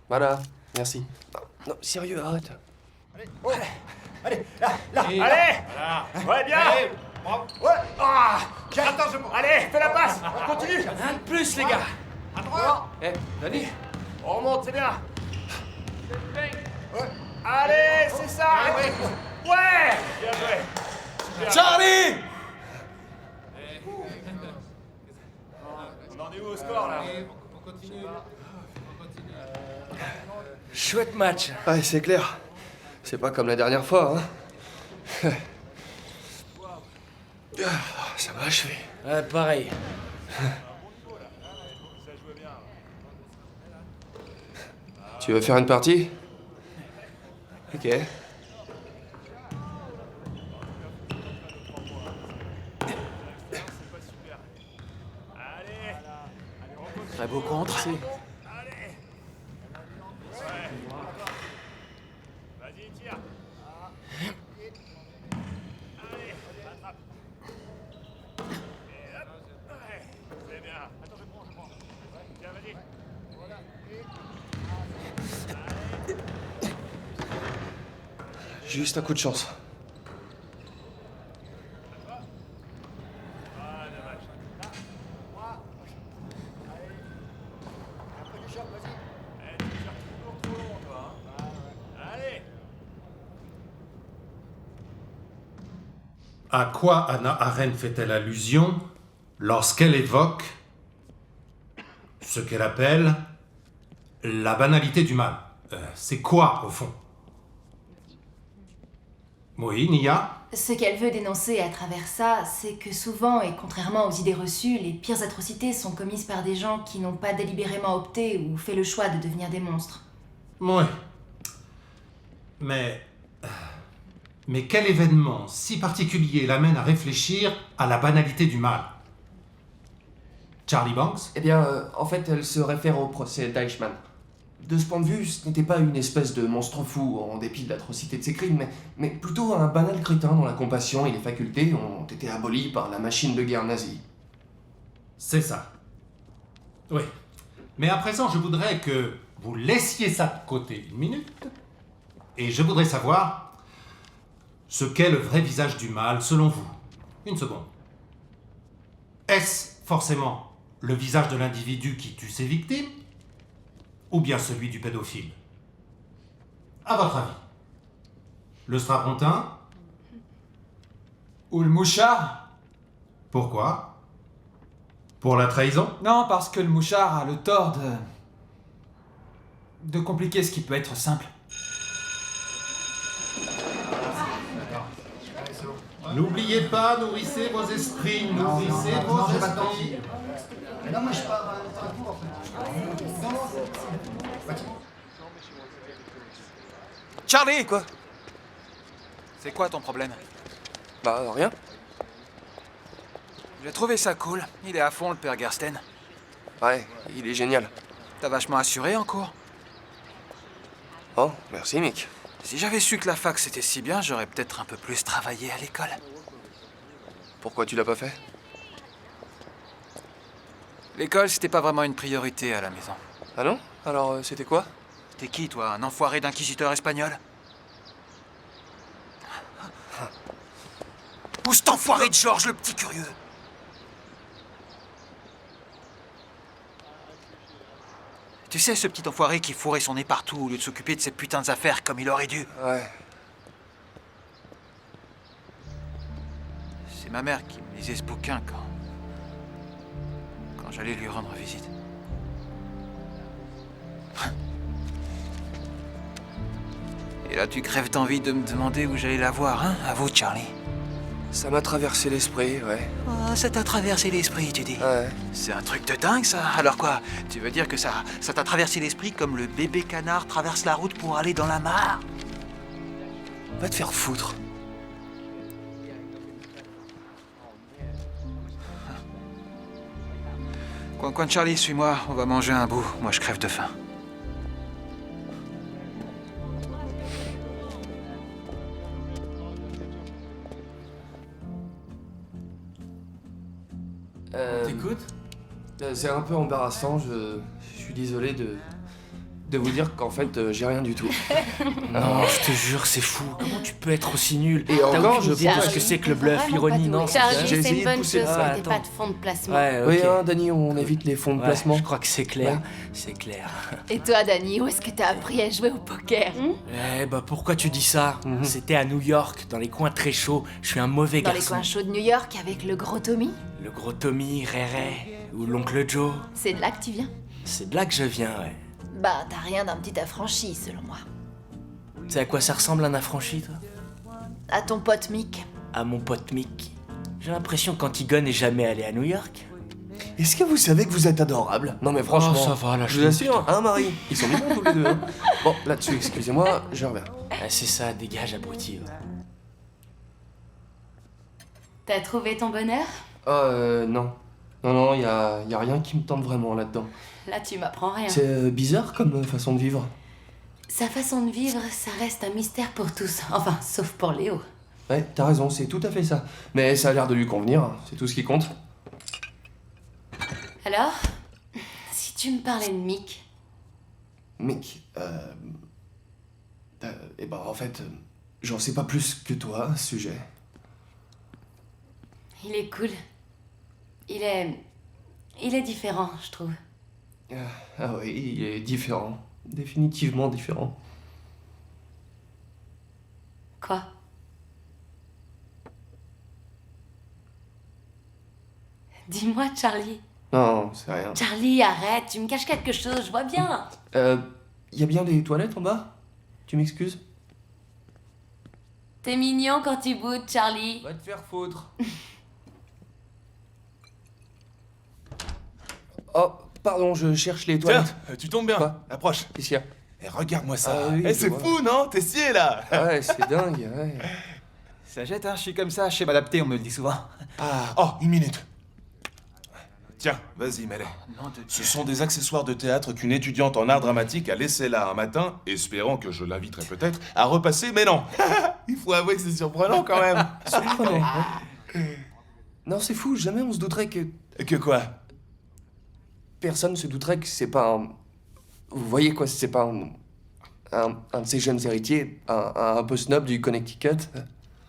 Voilà, merci. Non, non, sérieux, arrête. Allez, ouais, bien. Ouais, ah, attends, allez, fais la passe, on continue. Un de plus, les gars. À droite. Eh, Danny. On remonte, c'est bien. Allez, c'est ça. Ouais. Bien joué. Charlie! On en est où au score, là? Chouette match. Ouais, c'est clair. C'est pas comme la dernière fois, hein. Ça m'a achevé. Ouais, pareil. Tu veux faire une partie? Ok. Très beau contre. Vas-y, tire. Allez, attrape. Et hop. Ouais, c'est bien. Attends, je prends. Tiens, vas-y. Juste un coup de chance. À quoi Hannah Arendt fait-elle allusion lorsqu'elle évoque ce qu'elle appelle la banalité du mal? C'est quoi, au fond? Oui, Nia? Ce qu'elle veut dénoncer à travers ça, c'est que souvent, et contrairement aux idées reçues, les pires atrocités sont commises par des gens qui n'ont pas délibérément opté ou fait le choix de devenir des monstres. Oui. Mais quel événement si particulier l'amène à réfléchir à la banalité du mal? Charlie Banks? Eh bien, en fait, elle se réfère au procès d'Eichmann. De ce point de vue, ce n'était pas une espèce de monstre fou, en dépit de l'atrocité de ses crimes, mais plutôt un banal crétin dont la compassion et les facultés ont été abolies par la machine de guerre nazie. C'est ça. Oui. Mais à présent, je voudrais que vous laissiez ça de côté une minute, et je voudrais savoir ce qu'est le vrai visage du mal, selon vous. Une seconde. Est-ce forcément le visage de l'individu qui tue ses victimes, ou bien celui du pédophile? À votre avis? Le strapontin? Ou le mouchard? Pourquoi? Pour la trahison? Non, parce que le mouchard a le tort de compliquer ce qui peut être simple. N'oubliez pas, nourrissez vos esprits, nourrissez vos esprits. Mais non, moi je pars à un tour en fait. Charlie! Quoi? C'est quoi ton problème? Bah, rien. J'ai trouvé ça cool. Il est à fond, le père Gersten. Ouais, il est génial. T'as vachement assuré en cours. Oh, merci, Mick. Si j'avais su que la fac c'était si bien, j'aurais peut-être un peu plus travaillé à l'école. Pourquoi tu l'as pas fait? L'école, c'était pas vraiment une priorité à la maison. Ah non? Alors, c'était quoi? T'es qui, toi? Un enfoiré d'inquisiteur espagnol? Où cet enfoiré de Georges, le petit curieux? Tu sais, ce petit enfoiré qui fourrait son nez partout au lieu de s'occuper de ses putains d'affaires comme il aurait dû. Ouais. C'est ma mère qui me lisait ce bouquin quand j'allais lui rendre visite. Et là, tu crèves d'envie de me demander où j'allais la voir, hein? À vous, Charlie. Ça m'a traversé l'esprit, ouais. Oh, ça t'a traversé l'esprit, tu dis? Ouais. C'est un truc de dingue, ça. Alors quoi? Tu veux dire que ça t'a traversé l'esprit comme le bébé canard traverse la route pour aller dans la mare? Va te faire foutre. Coin Charlie, suis-moi, on va manger un bout. Moi, je crève de faim. T'écoutes? C'est un peu embarrassant, je suis désolé de vous dire qu'en fait, j'ai rien du tout. Non, je te jure, c'est fou. Comment tu peux être aussi nul? Et T'as encore, aucune je idée de pense ce que c'est que le bluff, Vraiment l'ironie, pas non? doué. Charlie, J'ai c'est essayé une de bonne pousser chose ça. que t'aies Attends. pas de fonds de placement. Ouais, ok. Oui, hein, Dany, on évite les fonds de Ouais, placement. je crois que c'est clair. Ouais. C'est clair. Et toi, Dany, où est-ce que t'as appris à jouer au poker Eh bah pourquoi tu dis ça? C'était à New York, dans les coins très chauds. Je suis un mauvais Dans les garçon. coins chauds de New York avec le gros Tommy? Le gros Tommy, Réré, ou l'oncle Joe. C'est de là que tu viens? C'est de là que je viens, ouais. Bah, t'as rien d'un petit affranchi, selon moi. Tu sais à quoi ça ressemble un affranchi, toi? À ton pote Mick. À mon pote Mick. J'ai l'impression qu'Antigone n'est jamais allé à New York. Est-ce que vous savez que vous êtes adorable? Non mais franchement, Oh, ça va, là, je vous assure, hein Marie? Ils sont mignons tous les deux. Hein. Bon, là-dessus, excusez-moi, je reviens. Ah, c'est ça, dégage, abruti. Ouais. T'as trouvé ton bonheur? Non. Non, y a rien qui me tente vraiment là-dedans. Là, tu m'apprends rien. C'est bizarre comme façon de vivre. Sa façon de vivre, ça reste un mystère pour tous. Enfin, sauf pour Léo. Ouais, t'as raison, c'est tout à fait ça. Mais ça a l'air de lui convenir, c'est tout ce qui compte. Alors, si tu me parlais de Mick, Mick, eh ben en fait, j'en sais pas plus que toi à ce sujet. il est cool. Il est différent, je trouve. Ah oui, il est différent. Définitivement différent. Quoi? Dis-moi, Charlie. Non, c'est rien. Charlie, arrête, tu me caches quelque chose, je vois bien. Y a bien des toilettes en bas? Tu m'excuses? T'es mignon quand tu boudes, Charlie. Va te faire foutre. Oh, pardon, je cherche les toilettes. Tiens, tu tombes bien. Quoi? Approche. Qu'est-ce qu'il y a? Et regarde-moi ça. Ah oui, je c'est vois. fou, non? T'es scié, là. Ouais, c'est dingue, ouais. Ça jette, hein, je suis comme ça, je sais m'adapter, on me le dit souvent. Ah, oh, une minute. Tiens, vas-y, mets-les. Non, de... Ce sont des accessoires de théâtre qu'une étudiante en art dramatique a laissé là un matin, espérant que je l'inviterai peut-être à repasser, mais non. Il faut avouer que c'est surprenant quand même. Surprenant, ouais. Non, c'est fou, jamais on se douterait que... Que quoi? Personne se douterait que c'est pas un... Vous voyez quoi, c'est pas un de ces jeunes héritiers, un peu snob du Connecticut.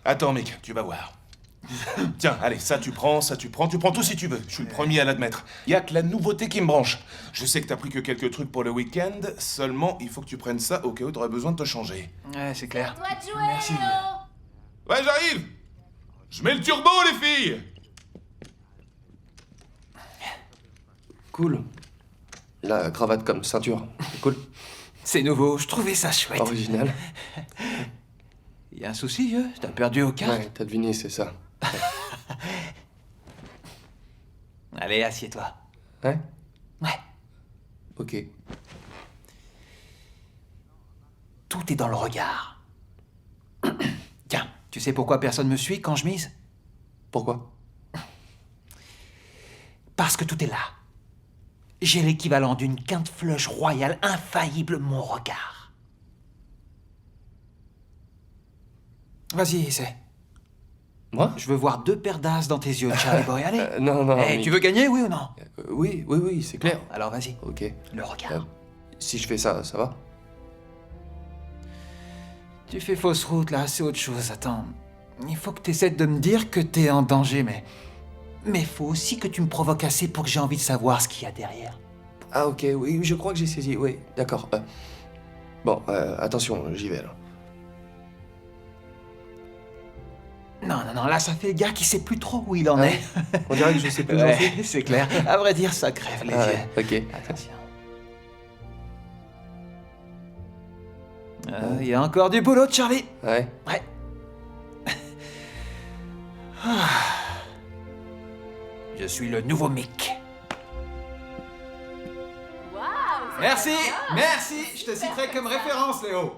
Attends, mec, tu vas voir. Tiens, allez, ça tu prends tu prends tout si tu veux. Je suis le premier à l'admettre. Y a que la nouveauté qui me branche. Je sais que t'as pris que quelques trucs pour le week-end, seulement il faut que tu prennes ça au cas où t'aurais besoin de te changer. Ouais, c'est clair. Toi de jouer, Merci. Léo. Ouais, j'arrive! Je mets le turbo, les filles! Cool. La cravate comme ceinture, c'est cool. C'est nouveau, je trouvais ça chouette. Original. Y a un souci, vieux? T'as perdu au cartes? Ouais, t'as deviné, c'est ça. Allez, assieds-toi. Ouais? Ouais. Ok. Tout est dans le regard. Tiens, tu sais pourquoi personne me suit quand je mise? Pourquoi? Parce que tout est là. J'ai l'équivalent d'une quinte flush royale infaillible, mon regard. Vas-y, essaie. Moi? Je veux voir 2 paires d'as dans tes yeux, Charlie Boy, allez. Non, non. Eh, mais- tu veux gagner, oui ou non? Oui, c'est clair. Alors vas-y, Ok. le regard. Si je fais ça, ça va? Tu fais fausse route, là, c'est autre chose, attends. Il faut que tu essaies de me dire que t'es en danger, mais faut aussi que tu me provoques assez pour que j'ai envie de savoir ce qu'il y a derrière. Ah ok, oui, je crois que j'ai saisi, oui, d'accord. Bon, attention, j'y vais, là. Non, là, ça fait le gars qui sait plus trop où il en Ah est. On dirait que je sais plus où j'en Ouais, suis. c'est clair. À vrai dire, ça crève les Ah yeux. ouais, ok. Attention. Il y a encore du boulot, Charlie. Ouais. Ouais. Je suis le nouveau Mick. Merci, merci. Je te citerai comme référence, Léo.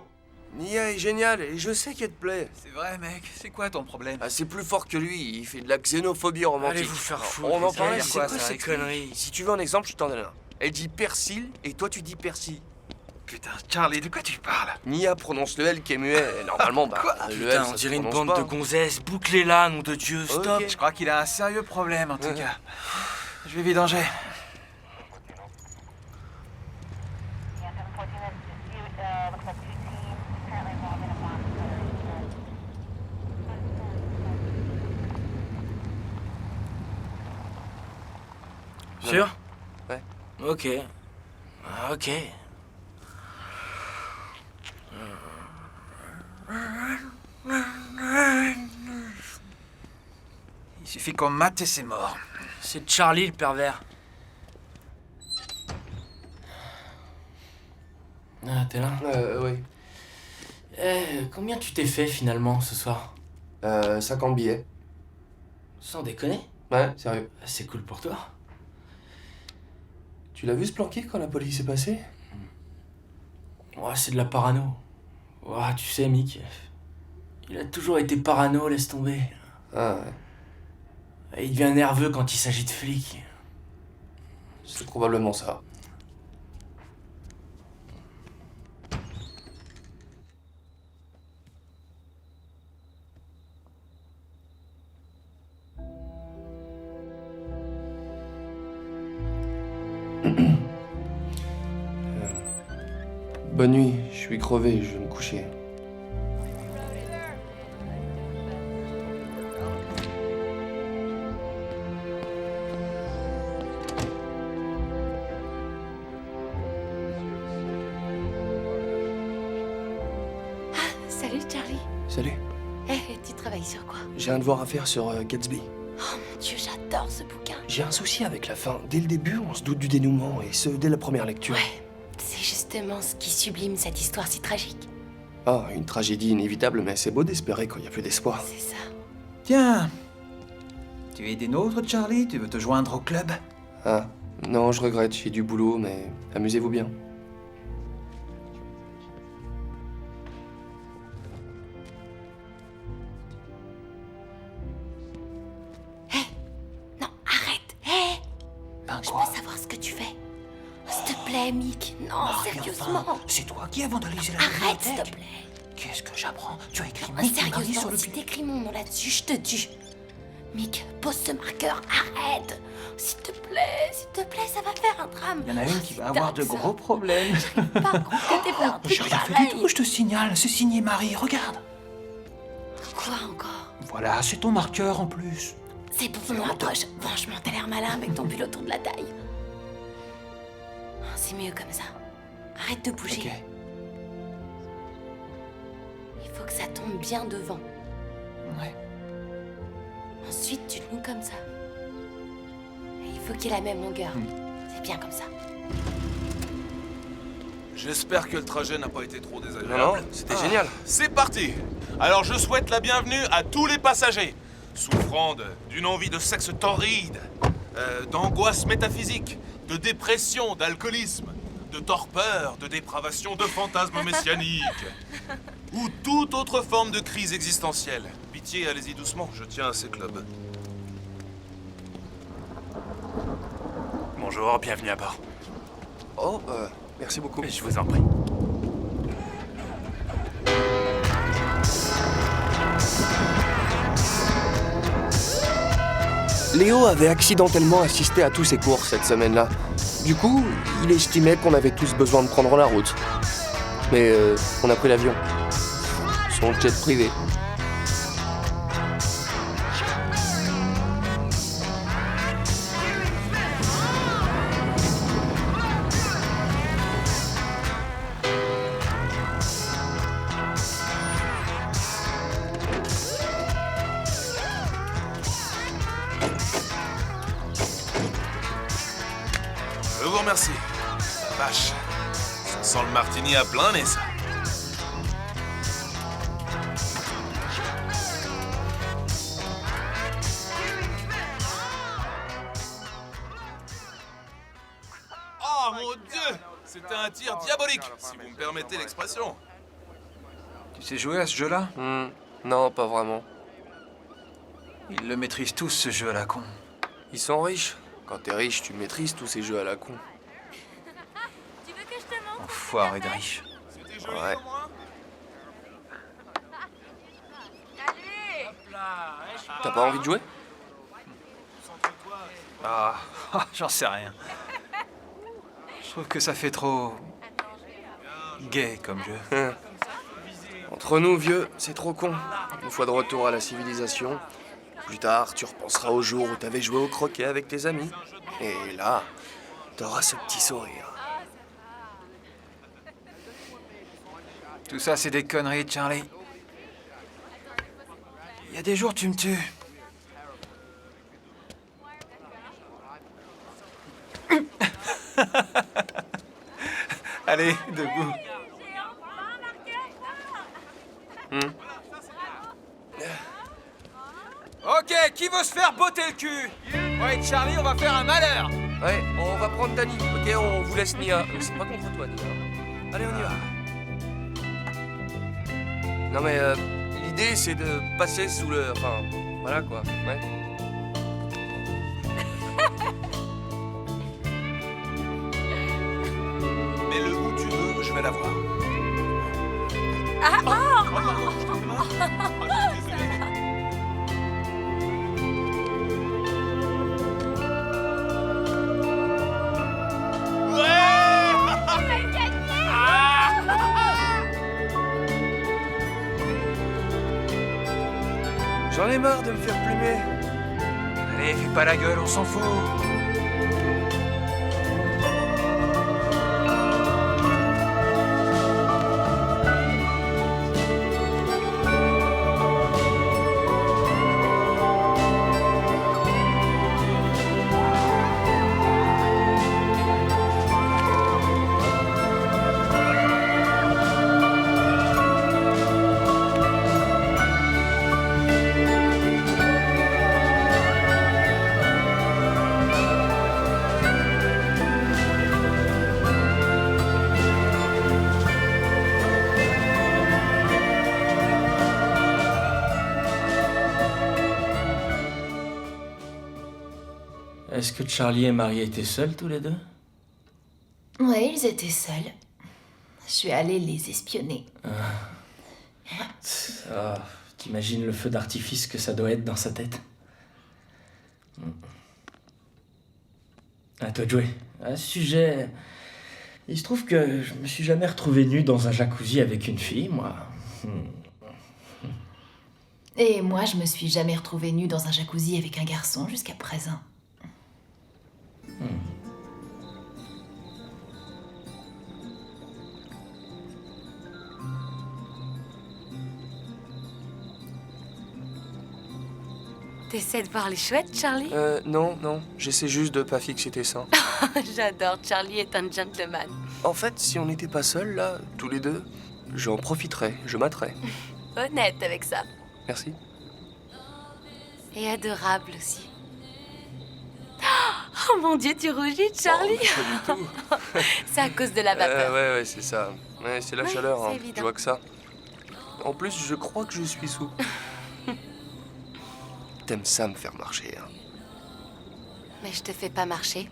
Nia est génial et je sais qu'elle te plaît. C'est vrai, mec. C'est quoi ton problème? Ah, c'est plus fort que lui, il fait de la xénophobie romantique. Allez vous faire foutre. On en les parlait, gars. c'est quoi ça, ces conneries? Si tu veux un exemple, je t'en donne un. Elle dit persil et toi tu dis persil. Putain, Charlie, de quoi tu parles? Nia prononce le L qui est muet et normalement, bah, le L, Putain, ça on se dirait une prononce bande pas. de gonzesses. Bouclez-la, nom de Dieu, stop. Je crois qu'il a un sérieux problème, en tout Ouais. cas. Je vais vidanger. Sûr? Ouais. Ok. Ok. Il suffit qu'on mate et c'est mort. C'est Charlie le pervers. Ah, t'es là? Oui. Combien tu t'es fait finalement ce soir? 50 billets. Sans déconner? Ouais, sérieux. C'est cool pour toi. Tu l'as vu se planquer quand la police est passée? Ouais, c'est de la parano. Ouais, tu sais, Mick, il a toujours été parano, laisse tomber. Ah ouais. Et il devient nerveux quand il s'agit de flics. C'est probablement ça. Bonne nuit, je suis crevé, je vais me coucher. Salut Charlie. Salut. Tu travailles sur quoi? J'ai un devoir à faire sur Gatsby. Oh mon Dieu, j'adore ce bouquin. J'ai un souci avec la fin. Dès le début, on se doute du dénouement, et ce, dès la première lecture. Ouais, c'est justement ce qui sublime cette histoire si tragique. Ah, une tragédie inévitable, mais c'est beau d'espérer quand il n'y a plus d'espoir. C'est ça. Tiens, tu es des nôtres, Charlie? Tu veux te joindre au club? Ah, non, je regrette, j'ai du boulot, mais amusez-vous bien. Non, arrête. Je peux savoir ce que tu fais. S'il te plaît, Mick. Non, sérieusement. C'est toi qui as vandalisé la Arrête, s'il bibliothèque. te plaît. Qu'est-ce que j'apprends? Tu as écrit Non, Mick et Marie sur sérieusement, le... si t'écris mon nom là-dessus, je te tue. Mick, pose ce marqueur, arrête. S'il te plaît, ça va faire un drame. Il y en a une qui va avoir de gros problèmes. Pas à croire que t'es fait un J'ai truc rien fait du pareil. tout, je te signale. C'est signé Marie, regarde. Quoi encore? Voilà, c'est ton marqueur en plus. C'est bon, non, approche. Franchement, t'as l'air malin avec ton pull autour de la taille. C'est mieux comme ça. Arrête de bouger. Ok. Il faut que ça tombe bien devant. Ouais. Ensuite, tu te noues comme ça. Et il faut qu'il y ait la même longueur. C'est bien comme ça. J'espère que le trajet n'a pas été trop désagréable. Non, c'était génial. C'est parti. Alors je souhaite la bienvenue à tous les passagers souffrant d'une envie de sexe torride, d'angoisse métaphysique, de dépression, d'alcoolisme, de torpeur, de dépravation, de fantasmes messianiques, ou toute autre forme de crise existentielle. Pitié, allez-y doucement, je tiens à ces clubs. Bonjour, bienvenue à bord. Oh, merci beaucoup. Je vous en prie. Léo avait accidentellement assisté à tous ces cours cette semaine-là. Du coup, il estimait qu'on avait tous besoin de prendre la route. Mais on a pris l'avion. Son jet privé. Je vous remercie. La vache, ça sent le martini à plein nez, ça. Oh mon Dieu! C'était un tir diabolique, si vous me permettez l'expression. Tu sais jouer à ce jeu-là? Non, pas vraiment. Ils le maîtrisent tous, ce jeu à la con. Ils sont riches. Quand t'es riche, tu maîtrises tous ces jeux à la con. Tu veux que je te montre? Enfoiré de riche. C'était joli, Ouais. au moins? T'as pas envie de jouer? Vous sentez quoi? Ah, j'en sais rien. Je trouve que ça fait trop... gay comme jeu. Entre nous, vieux, c'est trop con. Une fois de retour à la civilisation, plus tard, tu repenseras au jour où t'avais joué au croquet avec tes amis. Et là, t'auras ce petit sourire. Tout ça, c'est des conneries, Charlie. Il y a des jours, tu me tues. Allez, debout. Ok, qui veut se faire botter le cul? Ouais, Charlie, on va faire un malheur. Ouais, on va prendre Danny. Ok, on vous laisse Nia. C'est pas contre toi, Nia. Allez, on y va. Non mais l'idée c'est de passer sous le... Enfin, voilà quoi, ouais. Mets-le où tu veux, je vais l'avoir. J'en ai marre de me faire plumer. Allez, fais pas la gueule, on s'en fout. Est-ce que Charlie et Marie étaient seuls tous les deux? Ouais, ils étaient seuls. Je suis allée les espionner. T'imagines le feu d'artifice que ça doit être dans sa tête? À toi de jouer. À ce sujet, il se trouve que je me suis jamais retrouvé nu dans un jacuzzi avec une fille, moi. Et moi, je me suis jamais retrouvée nue dans un jacuzzi avec un garçon jusqu'à présent. T'essaies de voir les chouettes, Charlie? Non, j'essaie juste de pas fixer tes seins. J'adore, Charlie est un gentleman. En fait, si on n'était pas seuls, là, tous les deux, j'en profiterais, je m'atterais. Honnête avec ça. Merci. Et adorable aussi. Oh mon Dieu, tu rougis, Charlie? Pas du tout. C'est à cause de la vapeur. Ouais, c'est ça. Ouais, c'est la Ouais, chaleur, c'est hein. évident. Je vois que ça. En plus, je crois que je suis sous. T'aimes ça me faire marcher, hein. Mais je te fais pas marcher.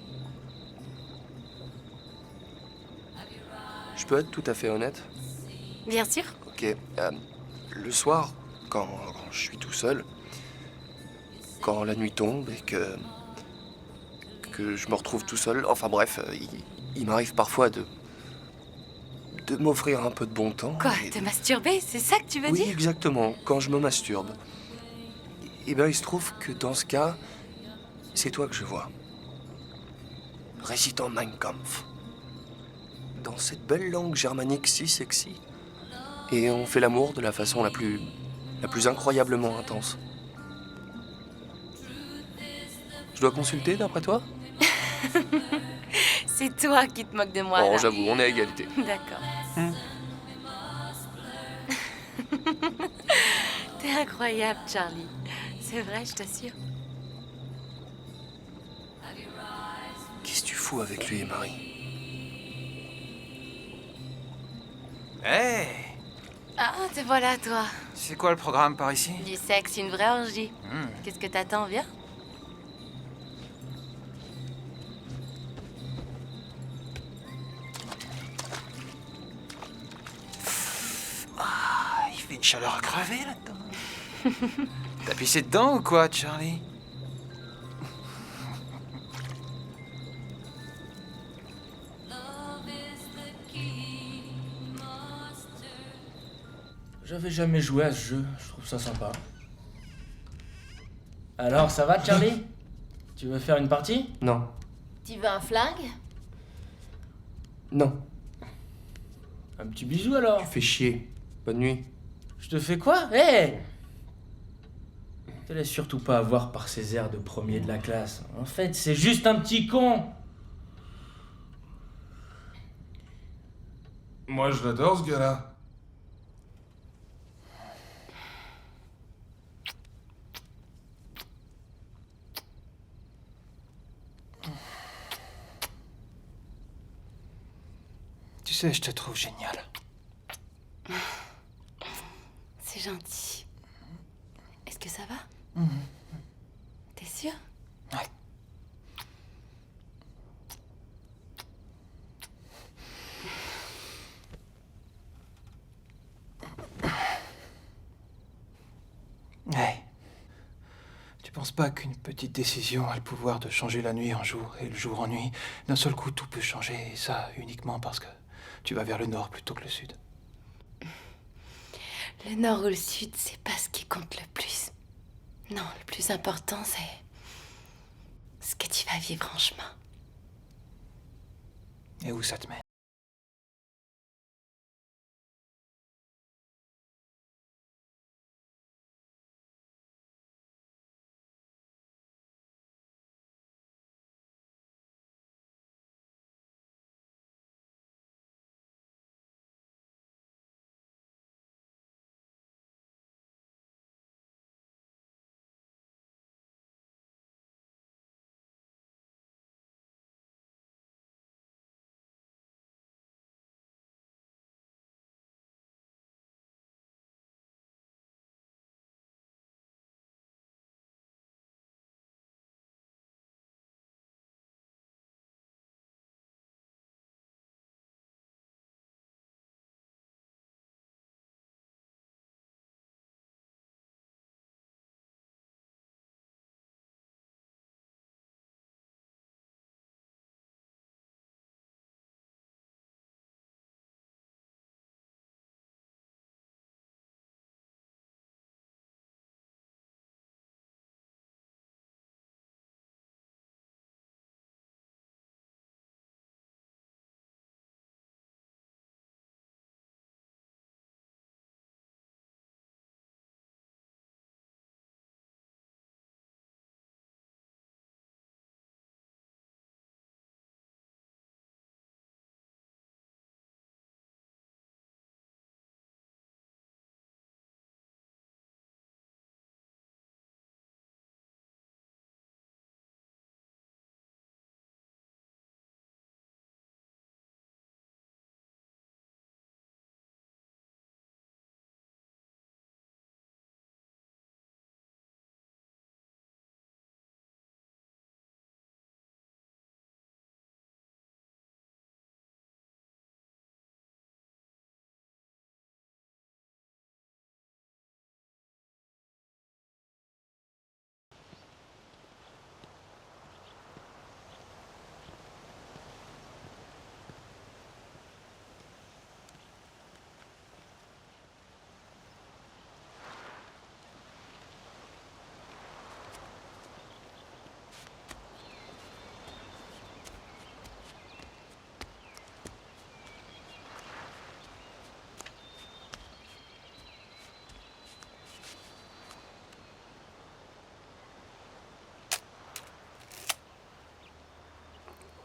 Je peux être tout à fait honnête? Bien sûr. Ok. Le soir, quand je suis tout seul, quand la nuit tombe et que je me retrouve tout seul, enfin bref, il m'arrive parfois de m'offrir un peu de bon temps. Quoi, te masturber, c'est ça que tu veux Oui, dire? exactement, quand je me masturbe. Et ben il se trouve que dans ce cas, c'est toi que je vois. Récitant Mein Kampf. Dans cette belle langue germanique si sexy. Et on fait l'amour de la façon la plus incroyablement intense. Je dois consulter d'après toi? C'est toi qui te moques de moi, Oh, là. j'avoue, on est à égalité. D'accord. T'es incroyable, Charlie. C'est vrai, je t'assure. Qu'est-ce que tu fous avec lui et Marie? Hey! Ah, te voilà, toi. C'est quoi le programme par ici? Du sexe, une vraie orgie. Qu'est-ce que t'attends, viens? Il fait une chaleur à crever là-dedans. T'as pissé dedans ou quoi, Charlie? J'avais jamais joué à ce jeu, je trouve ça sympa. Alors, ça va, Charlie? Tu veux faire une partie? Non. Tu veux un flingue? Non. Un petit bisou alors? Tu fais chier. Bonne nuit. Je te fais quoi? Hé! Te laisse surtout pas avoir par ces airs de premier de la classe. En fait, c'est juste un petit con! Moi, je l'adore, ce gars-là. Tu sais, je te trouve génial. C'est gentil. Est-ce que ça va? T'es sûr? Ouais. Ouais. Tu penses pas qu'une petite décision a le pouvoir de changer la nuit en jour et le jour en nuit? D'un seul coup, tout peut changer, et ça uniquement parce que tu vas vers le nord plutôt que le sud. Le nord ou le sud, c'est pas ce qui compte le plus. Non, le plus important, c'est ce que tu vas vivre en chemin. Et où ça te mène?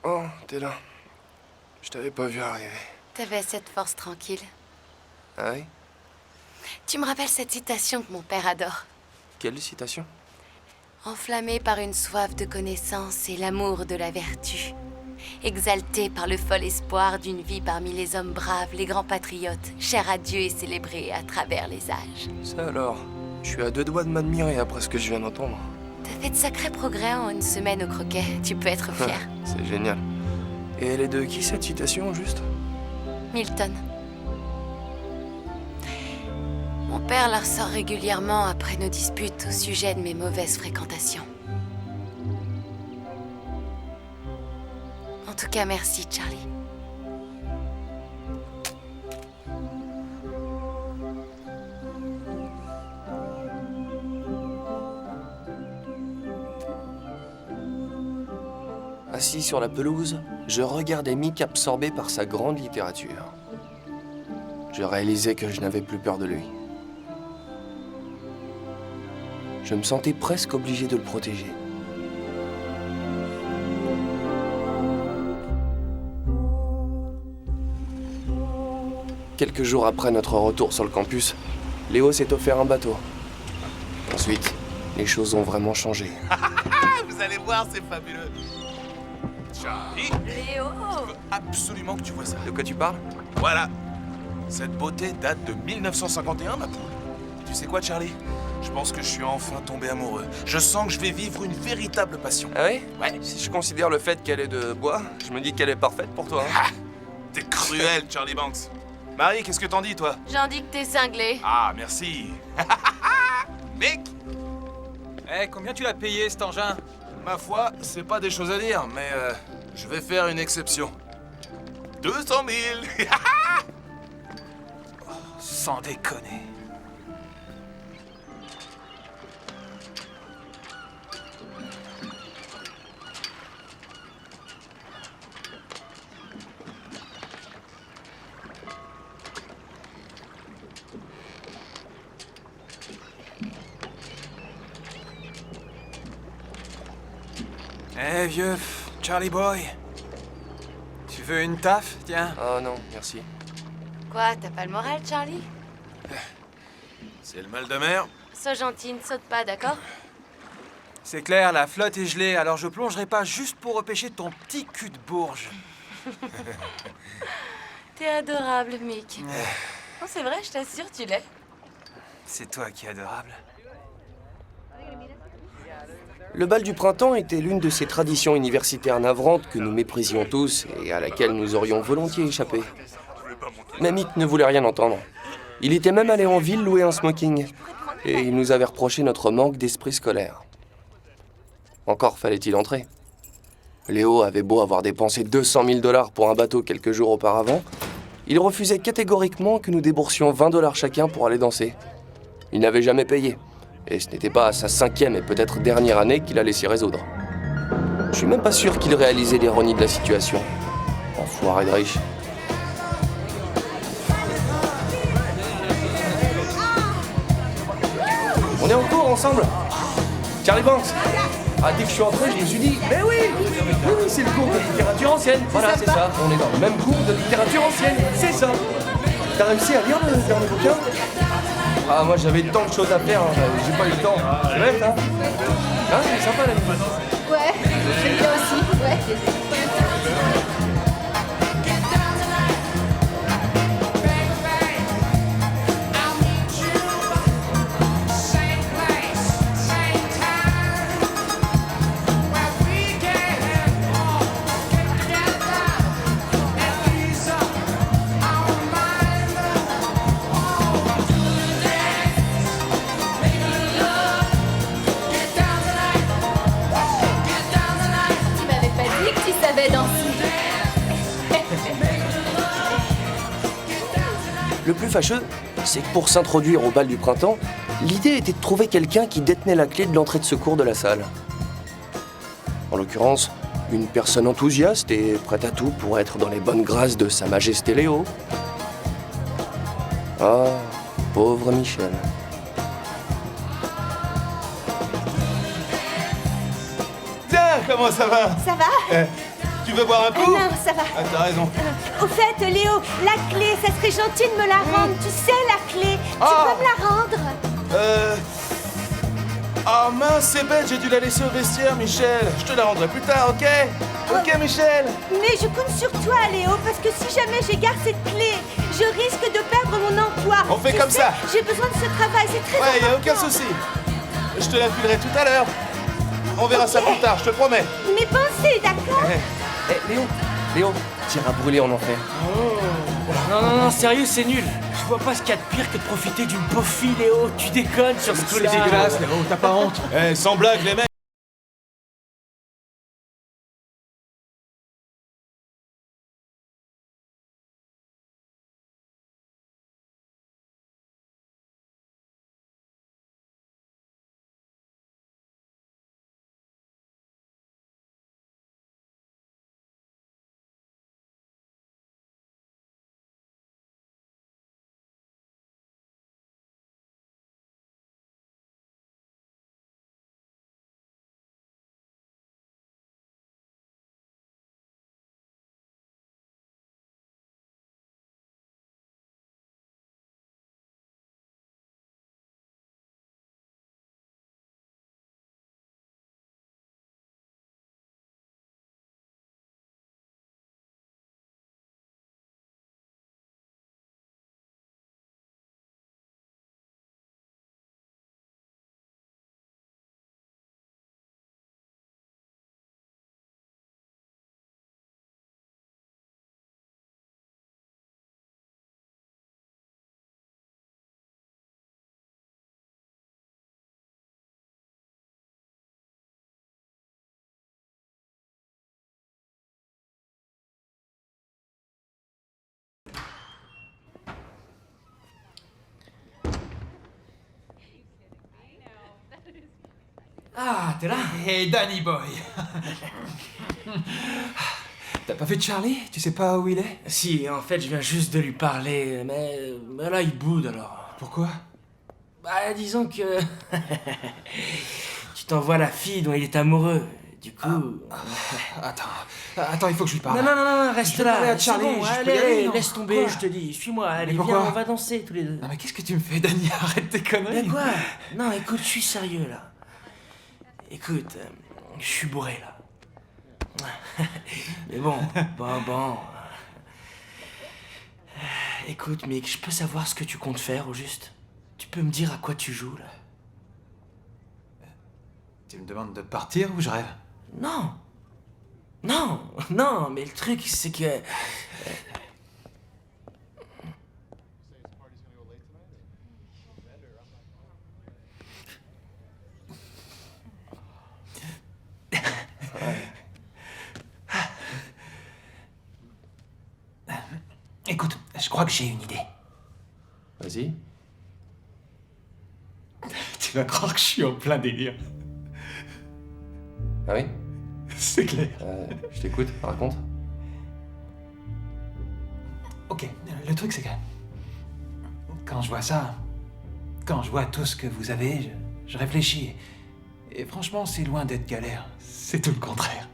Oh, t'es là. Je t'avais pas vu arriver. T'avais cette force tranquille. Ah oui? Tu me rappelles cette citation que mon père adore. Quelle citation? Enflammé par une soif de connaissance et l'amour de la vertu. Exalté par le fol espoir d'une vie parmi les hommes braves, les grands patriotes, chers à Dieu et célébrés à travers les âges. Ça alors, je suis à deux doigts de m'admirer après ce que je viens d'entendre. T'as fait de sacrés progrès en une semaine au croquet, tu peux être fier. C'est génial. Et elle est de qui cette citation, juste? Milton. Mon père la ressort régulièrement après nos disputes au sujet de mes mauvaises fréquentations. En tout cas, merci, Charlie. Assis sur la pelouse, je regardais Mick absorbé par sa grande littérature. Je réalisais que je n'avais plus peur de lui. Je me sentais presque obligé de le protéger. Quelques jours après notre retour sur le campus, Léo s'est offert un bateau. Ensuite, les choses ont vraiment changé. Vous allez voir, c'est fabuleux. Charlie, Léo! je veux absolument que tu vois ça. De quoi tu parles? Voilà. Cette beauté date de 1951, ma poule. Tu sais quoi, Charlie? Je pense que je suis enfin tombé amoureux. Je sens que je vais vivre une véritable passion. Ah oui? Ouais. Si je considère le fait qu'elle est de bois, je me dis qu'elle est parfaite pour toi. Ah, t'es cruel, Charlie Banks. Marie, qu'est-ce que t'en dis, toi? J'en dis que t'es cinglé. Ah, merci. Mick? Eh, combien tu l'as payé, cet engin? Ma foi, c'est pas des choses à dire, mais je vais faire une exception. 200 000. Sans déconner. Eh, vieux, Charlie Boy. Tu veux une taf, tiens? Oh non, merci. Quoi, t'as pas le moral, Charlie? C'est le mal de mer. Sois gentil, ne saute pas, d'accord? C'est clair, la flotte est gelée, alors je plongerai pas juste pour repêcher ton petit cul de bourge. T'es adorable, Mick. Oh, c'est vrai, je t'assure, tu l'es. C'est toi qui es adorable. Le bal du printemps était l'une de ces traditions universitaires navrantes que nous méprisions tous et à laquelle nous aurions volontiers échappé. Mais Mick ne voulait rien entendre. Il était même allé en ville louer un smoking. Et il nous avait reproché notre manque d'esprit scolaire. Encore fallait-il entrer. Léo avait beau avoir dépensé 200 000 $ pour un bateau quelques jours auparavant, il refusait catégoriquement que nous déboursions 20 $ chacun pour aller danser. Il n'avait jamais payé. Et ce n'était pas à sa 5e et peut-être dernière année qu'il allait s'y résoudre. Je suis même pas sûr qu'il réalisait l'ironie de la situation. Enfoiré de riche. On est en cours ensemble. Charlie Banks. Ah, dès que je suis entré, je me suis dit, mais oui, c'est le cours de littérature ancienne. Voilà, c'est ça. On est dans le même cours de littérature ancienne. C'est ça. T'as réussi à lire le dernier bouquin? Ah, moi j'avais tant de choses à faire, hein. J'ai pas eu le temps. C'est vrai, ça? Hein, c'est sympa la nuit. Ouais, j'aime bien aussi, ouais. Le plus fâcheux, c'est que pour s'introduire au bal du printemps, l'idée était de trouver quelqu'un qui détenait la clé de l'entrée de secours de la salle. En l'occurrence, une personne enthousiaste et prête à tout pour être dans les bonnes grâces de Sa Majesté Léo. Ah, pauvre Michel. Tiens, comment ça va? Ça va? Tu veux boire un coup? Non, ça va. Ah, t'as raison. Au fait, Léo, la clé, ça serait gentil de me la rendre. Tu sais, la clé. Tu peux me la rendre? Oh mince, c'est bête, j'ai dû la laisser au vestiaire, Michel. Je te la rendrai plus tard, ok? Ok, Michel. Mais je compte sur toi, Léo, parce que si jamais j'égare cette clé, je risque de perdre mon emploi. On fait Tu comme sais, ça. J'ai besoin de ce travail, c'est très Ouais, y a important. aucun souci. Je te la filerai tout à l'heure. On verra ça plus tard, je te promets. Mes pensées, d'accord? Léo, tire à brûler en enfer. Non, sérieux, c'est nul. Je vois pas ce qu'il y a de pire que de profiter d'une pauvre fille, Léo. Tu déconnes sur ce coup-là. C'est dégueulasse, Léo, t'as pas honte? Eh, sans blague, les mecs. Ah, t'es là? Hey, Danny Boy. T'as pas vu de Charlie? Tu sais pas où il est? Si, en fait, je viens juste de lui parler, mais là, il boude alors. Pourquoi? Bah, disons que... tu t'envoies la fille dont il est amoureux. Du coup... Attends, il faut que je lui parle. Non, reste Je vais parler là. à Charlie, C'est bon, je peux y allez, aller, non? laisse tomber, Quoi? je te dis. Suis-moi, allez, pourquoi? viens, on va danser tous les deux. Non mais qu'est-ce que tu me fais, Danny? Arrête tes conneries. Mais quoi? Non, écoute, je suis sérieux, là. Écoute, je suis bourré, là. Mais bon. Écoute, Mick, je peux savoir ce que tu comptes faire, au juste? Tu peux me dire à quoi tu joues, là? Tu me demandes de partir ou je rêve? Non, mais le truc, c'est que... Écoute, je crois que j'ai une idée. Vas-y. Tu vas croire que je suis en plein délire. Ah oui? C'est clair. Je t'écoute, raconte. Ok, le truc c'est que... Quand je vois ça, quand je vois tout ce que vous avez, je réfléchis. Et franchement, c'est loin d'être galère. C'est tout le contraire.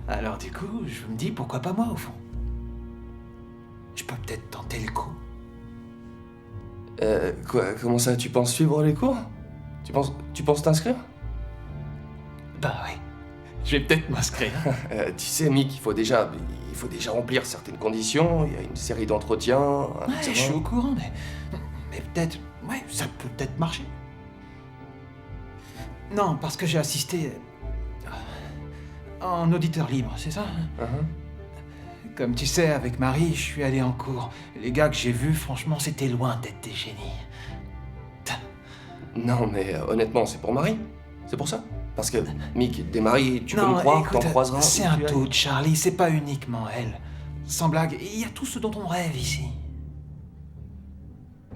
Alors du coup, je me dis pourquoi pas moi au fond. Je peux peut-être tenter le coup. Quoi? Comment ça? Tu penses suivre les cours? Tu penses t'inscrire? Ben oui. Je vais peut-être m'inscrire. Tu sais, Mick, il faut déjà remplir certaines conditions. Il y a une série d'entretiens. Ouais, je suis au courant, mais peut-être... Ouais, ça peut peut-être marcher. Non, parce que j'ai assisté... en auditeur libre, c'est ça? Comme tu sais, avec Marie, je suis allé en cours. Les gars que j'ai vus, franchement, c'était loin d'être des génies. Non, mais honnêtement, c'est pour Marie. C'est pour ça. Parce que, Mick, des Marie, tu peux Non, me croire, écoute, t'en croiseras. c'est un tout, Charlie, c'est pas uniquement elle. Sans blague, il y a tout ce dont on rêve ici.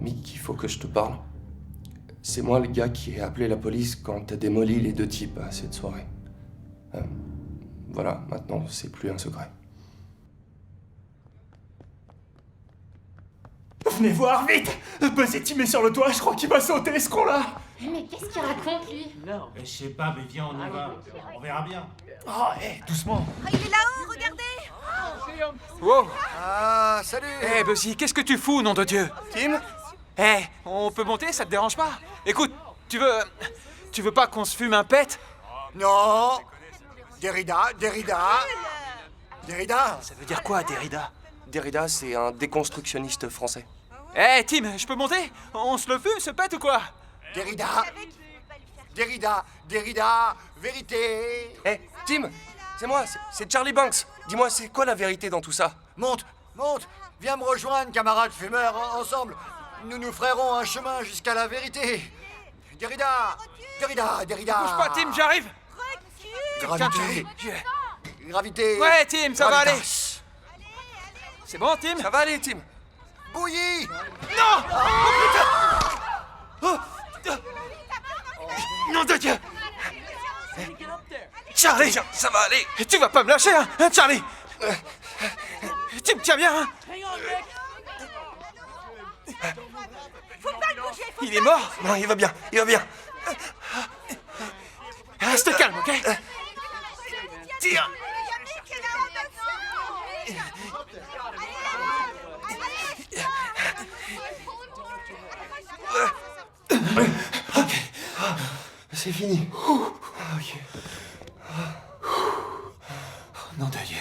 Mick, il faut que je te parle. C'est moi le gars qui a appelé la police quand t'as démoli les 2 types à cette soirée. Voilà, maintenant, c'est plus un secret. Venez voir, vite! Buzz est timé sur le toit, je crois qu'il va sauter, ce con-là! Mais qu'est-ce qu'il raconte, lui? Je sais pas, mais viens, on y va. On verra bien. Oh, doucement. Il est là-haut, regardez! Wow. Ah, salut! Buzzy, qu'est-ce que tu fous, nom de Dieu? Tim? On peut monter, ça te dérange pas? Écoute, tu veux pas qu'on se fume un pet? Non! Derrida? Ça veut dire quoi, Derrida? Derrida, c'est un déconstructionniste français. Tim, je peux monter? On se le fume, ce pet ou quoi? Derrida, vérité! Tim, c'est moi, c'est Charlie Banks. Dis-moi, c'est quoi la vérité dans tout ça? Monte! Viens me rejoindre, camarade fumeur, ensemble! Nous nous frérons un chemin jusqu'à la vérité! Derrida! Bouge pas, Tim, j'arrive! Gravité! Ouais, Tim, ça va aller! C'est bon, Tim? Ça va aller, Tim. Bouillie! Non! Oh, putain! Nom de Dieu! Charlie! Ça va aller. Tu vas pas me lâcher, hein, Charlie? Tu me tiens bien, hein? Il est mort? Non, il va bien. Reste calme, ok? Tire! C'est fini. Ok. Nom de Dieu.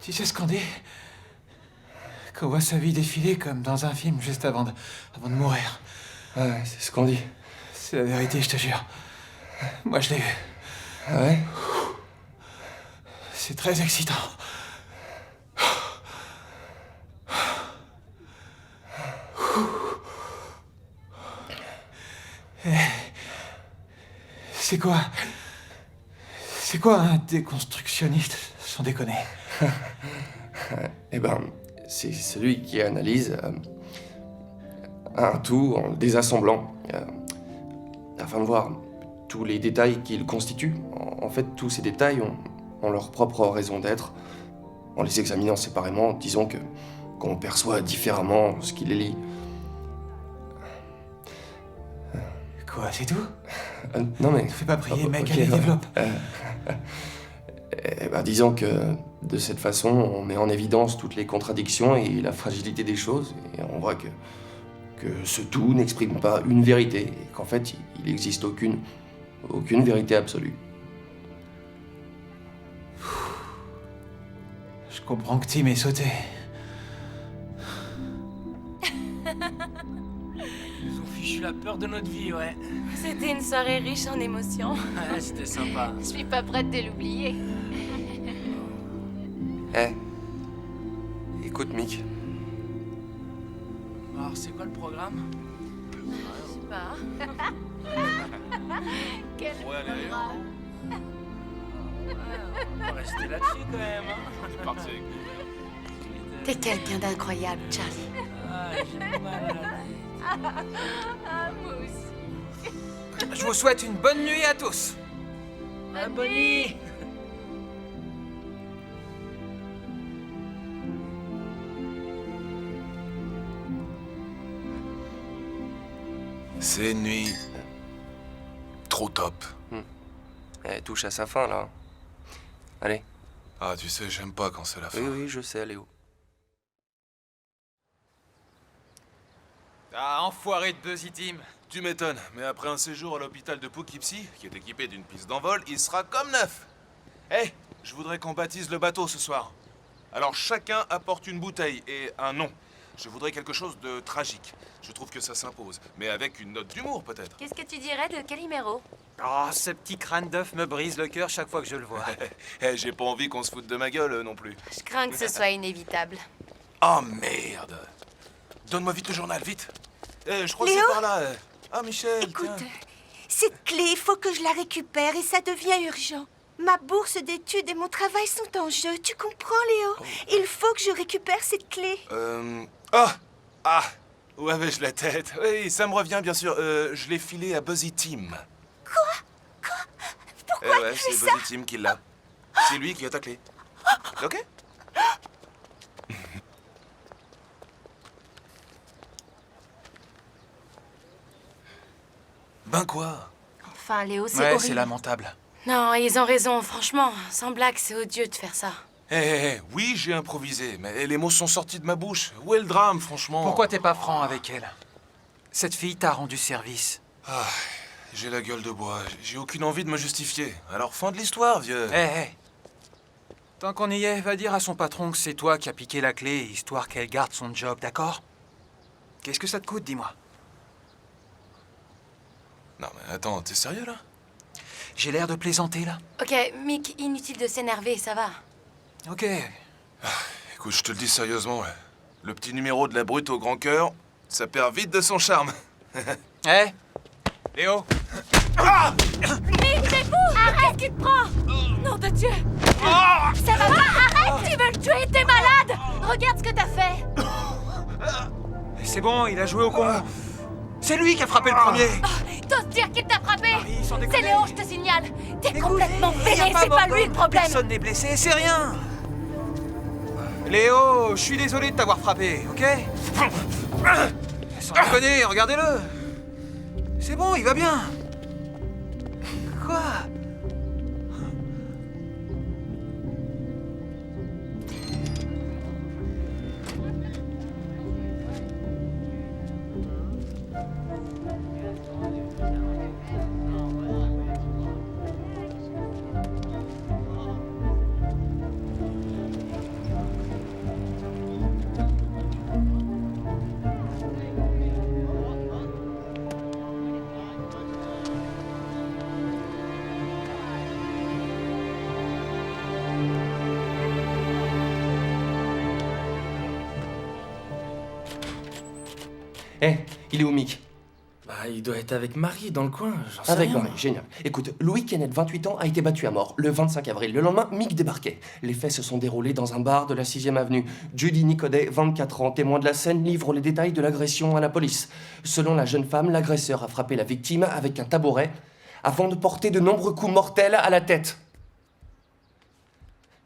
Tu sais ce qu'on dit? Qu'on voit sa vie défiler comme dans un film juste avant de mourir. Ouais, c'est ce qu'on dit. C'est la vérité, je te jure. Moi, je l'ai vu. Ah ouais? C'est très excitant. C'est quoi? C'est quoi un déconstructionniste, sans déconner? Eh ben, c'est celui qui analyse un tout en le désassemblant, afin de voir tous les détails qu'il constitue. En fait, tous ces détails ont leur propre raison d'être. En les examinant séparément, disons qu'on perçoit différemment ce qui les lie. Quoi, c'est tout? Non mais... Ne fais pas prier, mec, ok, allez, développe. Eh ben, disons que de cette façon, on met en évidence toutes les contradictions et la fragilité des choses, et on voit que ce tout n'exprime pas une vérité, et qu'en fait, il n'existe aucune vérité absolue. Je comprends que Tim ait sauté. Ils nous ont fichu la peur de notre vie, ouais. C'était une soirée riche en émotions. Ouais, c'était sympa. Je suis pas prête de l'oublier. Écoute, Mick. Alors, c'est quoi le programme? Je sais pas. Quel programme? On va rester là-dessus quand même, hein. C'est parti. T'es quelqu'un d'incroyable, Charlie. Ah, j'ai mal à la tête. Moi aussi. Je vous souhaite une bonne nuit à tous. Bonne nuit. C'est une nuit trop top. Elle touche à sa fin, là. Allez. Ah, tu sais, j'aime pas quand c'est la fin. Oui, je sais, Léo. Ah, enfoiré de Buzzy Tim. Tu m'étonnes, mais après un séjour à l'hôpital de Poughkeepsie, qui est équipé d'une piste d'envol, il sera comme neuf. Hé, je voudrais qu'on baptise le bateau ce soir. Alors chacun apporte une bouteille et un nom. Je voudrais quelque chose de tragique. Je trouve que ça s'impose, mais avec une note d'humour peut-être. Qu'est-ce que tu dirais de Calimero? Oh, ce petit crâne d'œuf me brise le cœur chaque fois que je le vois. J'ai pas envie qu'on se foute de ma gueule non plus. Je crains que ce soit inévitable. Oh merde! Donne-moi vite le journal, vite! Je crois que Léo c'est par là. Ah, Michel, Écoute, tiens. cette clé, il faut que je la récupère et ça devient urgent. Ma bourse d'études et mon travail sont en jeu, tu comprends, Léo? Il faut que je récupère cette clé. Ah! Où avais-je la tête? Oui, ça me revient, bien sûr. Je l'ai filé à Buzzy Tim. Quoi? Pourquoi Ouais, tu fais c'est ça? Buzzy Tim qui l'a. C'est lui qui a ta clé. Ok? Ben quoi? Enfin, Léo, c'est Ouais, horrible. c'est lamentable. Non, ils ont raison, franchement. Sans blague, c'est odieux de faire ça. Oui, j'ai improvisé, mais les mots sont sortis de ma bouche. Où est le drame, franchement? Pourquoi t'es pas franc avec elle? Cette fille t'a rendu service. Ah, j'ai la gueule de bois. J'ai aucune envie de me justifier. Alors, fin de l'histoire, vieux. Tant qu'on y est, va dire à son patron que c'est toi qui as piqué la clé, histoire qu'elle garde son job, d'accord? Qu'est-ce que ça te coûte, dis-moi? Non, mais attends, t'es sérieux, là? J'ai l'air de plaisanter, là? Ok, Mick, inutile de s'énerver, ça va. Ok. Écoute, je te le dis sérieusement, ouais. Le petit numéro de la brute au grand cœur, ça perd vite de son charme. Léo? Mick, t'es fou! Arrête! Qu'est-ce qui te prend? Nom de Dieu! Ça va pas! Arrête! Tu veux le tuer? T'es malade! Regarde ce que t'as fait! C'est bon, il a joué au con. C'est lui qui a frappé le premier. T'oses dire qu'il t'a frappé? sans C'est déconner. Léo, je te signale! T'es complètement Y a vénée, pas c'est pas mort, lui le problème! Personne n'est blessé, c'est rien. Léo, je suis désolé de t'avoir frappé, ok? Sans déconner, regardez-le. C'est bon, il va bien. Quoi? Il est où, Mick? Bah, il doit être avec Marie dans le coin, j'en sais Avec rien. Marie, génial. Écoute, Louis Kenneth, 28 ans, a été battu à mort le 25 avril. Le lendemain, Mick débarquait. Les faits se sont déroulés dans un bar de la 6e avenue. Judy Nicodet, 24 ans, témoin de la scène, livre les détails de l'agression à la police. Selon la jeune femme, l'agresseur a frappé la victime avec un tabouret avant de porter de nombreux coups mortels à la tête.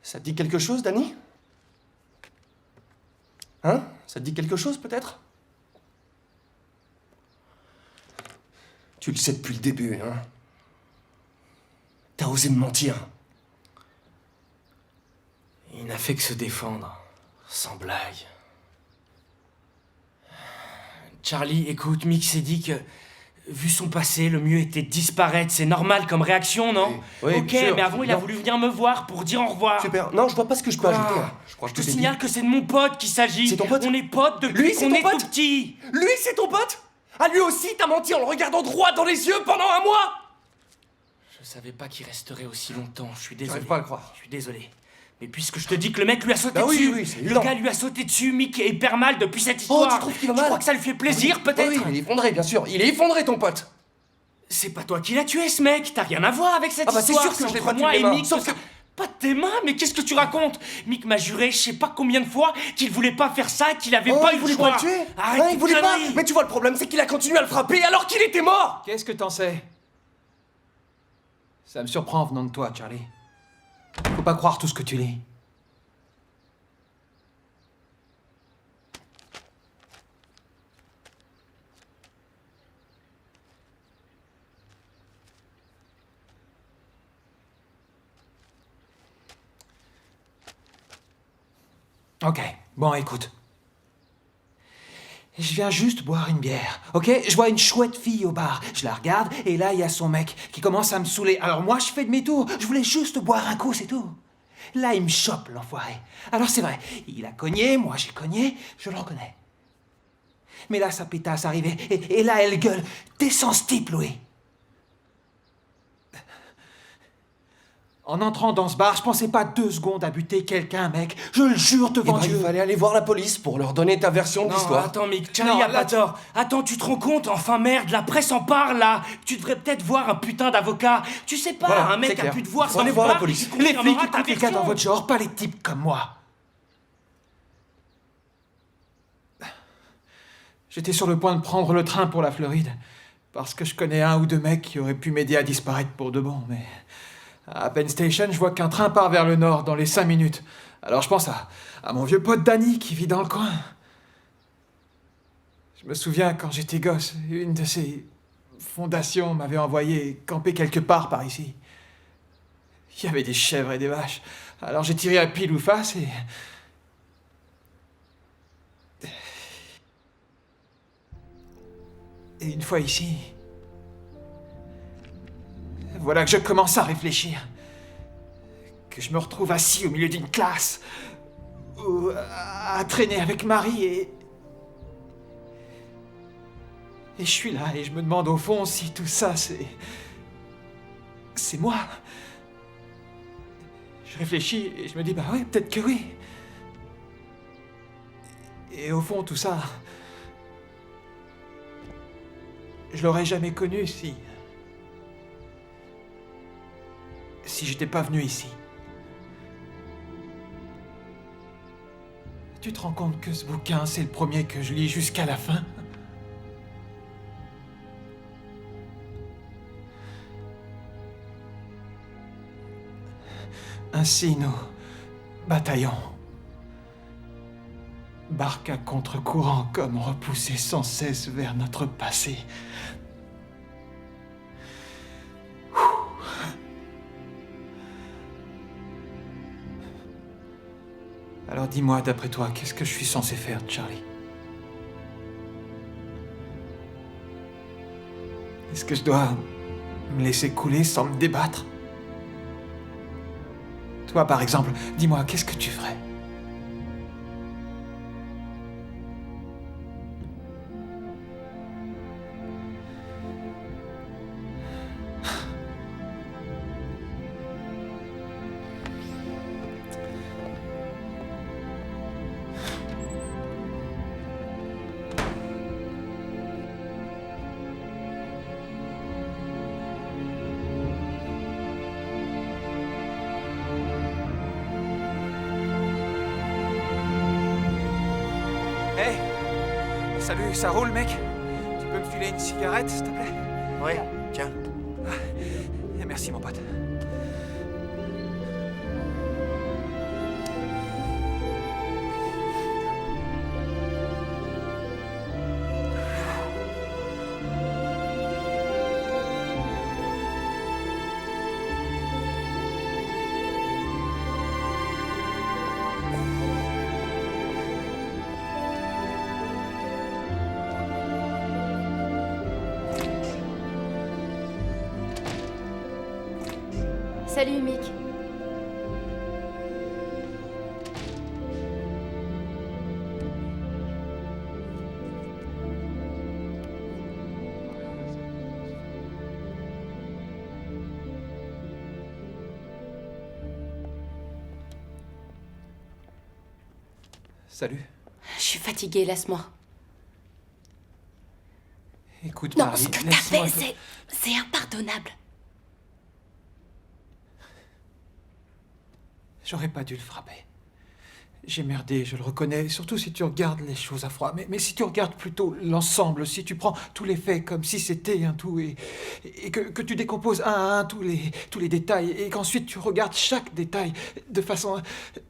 Ça te dit quelque chose, Danny? Hein? Ça te dit quelque chose, peut-être? Tu le sais depuis le début, hein? T'as osé me mentir. Il n'a fait que se défendre. Sans blague. Charlie, écoute, Mick s'est dit que, vu son passé, le mieux était de disparaître. C'est normal comme réaction, non? Oui, ok, bien sûr. mais avant, il a voulu venir me voir pour dire au revoir. Super. Non, je vois pas ce que je peux ajouter. Hein. Je crois Je que te tout est signale dit. que c'est de mon pote qu'il s'agit. C'est ton pote? On est potes depuis Lui, c'est qu'on ton est pote? tout petit. Lui, c'est ton pote? Ah, lui aussi, t'as menti en le regardant droit dans les yeux pendant un mois? Je savais pas qu'il resterait aussi longtemps. Je suis désolé. J'arrive pas à le croire. Je suis désolé. Mais puisque je te dis que le mec lui a sauté Bah oui, dessus, oui, c'est le évident. gars lui a sauté dessus, Mick est hyper mal depuis cette Oh, histoire. tu trouves qu'il va Tu mal? crois que ça lui fait plaisir, Oui, peut-être? oui, il est effondré, bien sûr. Il est effondré, ton pote. C'est pas toi qui l'as tué, ce mec. T'as rien à voir avec cette Ah bah c'est histoire. sûr que je l'ai entre pas moi tué et des mains. Mick. Sauf que... Pas de tes mains, mais qu'est-ce que tu racontes? Mick m'a juré, je sais pas combien de fois, qu'il voulait pas faire ça, qu'il avait pas eu il le voulait choix. pas le tuer? Arrête Hein, tes il voulait pas. conneries. Mais tu vois, le problème, c'est qu'il a continué à le frapper alors qu'il était mort. Qu'est-ce que t'en sais? Ça me surprend venant de toi, Charlie. Faut pas croire tout ce que tu lis. Ok, bon, écoute. Je viens juste boire une bière, ok? Je vois une chouette fille au bar. Je la regarde, et là, il y a son mec qui commence à me saouler. Alors moi, je fais demi-tour. Je voulais juste boire un coup, c'est tout. Là, il me chope, l'enfoiré. Alors c'est vrai, il a cogné, moi j'ai cogné, je le reconnais. Mais là, sa pétasse arrivait, et là, elle gueule. Descends ce type, Louis. En entrant dans ce bar, je pensais pas 2 secondes à buter quelqu'un, mec. Je le jure devant Dieu. Il fallait aller voir la police pour leur donner ta version de Non, l'histoire. attends, Mick, Charlie Non, a là, pas tort. Attends, tu te rends compte? Enfin, merde, la presse en parle, là. Tu devrais peut-être voir un putain d'avocat. Tu sais pas, Voilà, un mec c'est a clair. pu te voir Faut sans aller le voir la bar, police. il Les filles confirmera qui ta coupent les gars dans version. votre genre, pas les types comme moi. J'étais sur le point de prendre le train pour la Floride, parce que je connais 1 ou 2 mecs qui auraient pu m'aider à disparaître pour de bon, mais... À Penn Station, je vois qu'un train part vers le nord dans les 5 minutes. Alors je pense à mon vieux pote Danny qui vit dans le coin. Je me souviens quand j'étais gosse, une de ces fondations m'avait envoyé camper quelque part par ici. Il y avait des chèvres et des vaches. Alors j'ai tiré à pile ou face et... Et une fois ici... Voilà que je commence à réfléchir. Que je me retrouve assis au milieu d'une classe. Ou à traîner avec Marie et... Et je suis là et je me demande au fond si tout ça c'est... C'est moi. Je réfléchis et je me dis bah ouais, peut-être que oui. Et au fond tout ça... Je l'aurais jamais connu si j'étais pas venu ici. Tu te rends compte que ce bouquin, c'est le premier que je lis jusqu'à la fin? Ainsi, nos bataillons, barques à contre-courant comme repoussés sans cesse vers notre passé. Alors dis-moi, d'après toi, qu'est-ce que je suis censé faire, Charlie? Est-ce que je dois me laisser couler sans me débattre? Toi, par exemple, dis-moi, qu'est-ce que tu ferais? Hey! Salut, ça roule, mec? Tu peux me filer une cigarette, s'il te plaît? Ouais, tiens. Et merci, mon pote. Salut, Mick. Salut. Je suis fatiguée, laisse-moi. Écoute, Non, Marie, ce que t'as laisse-moi fait, un peu- c'est impardonnable. J'aurais pas dû le frapper. J'ai merdé, je le reconnais, surtout si tu regardes les choses à froid. Mais si tu regardes plutôt l'ensemble, si tu prends tous les faits comme si c'était un tout et que tu décomposes un à un tous les détails et qu'ensuite tu regardes chaque détail de façon...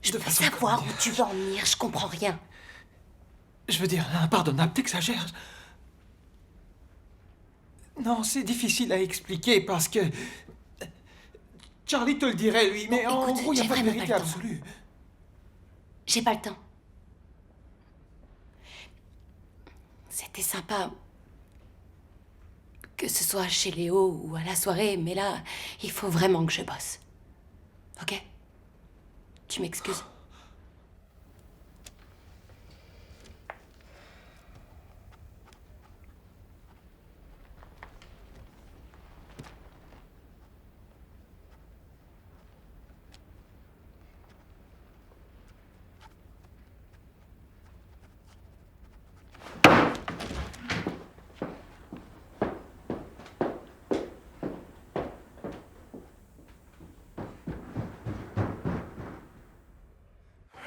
Je veux savoir où tu veux en venir, je comprends rien. Je veux dire, impardonnable, t'exagères. Non, c'est difficile à expliquer parce que... Charlie te le dirait, lui, mais en Écoute, gros, il n'y a j'ai pas de vraiment vérité pas le temps. absolue. J'ai pas le temps. C'était sympa. Que ce soit chez Léo ou à la soirée, mais là, il faut vraiment que je bosse. Ok? Tu m'excuses?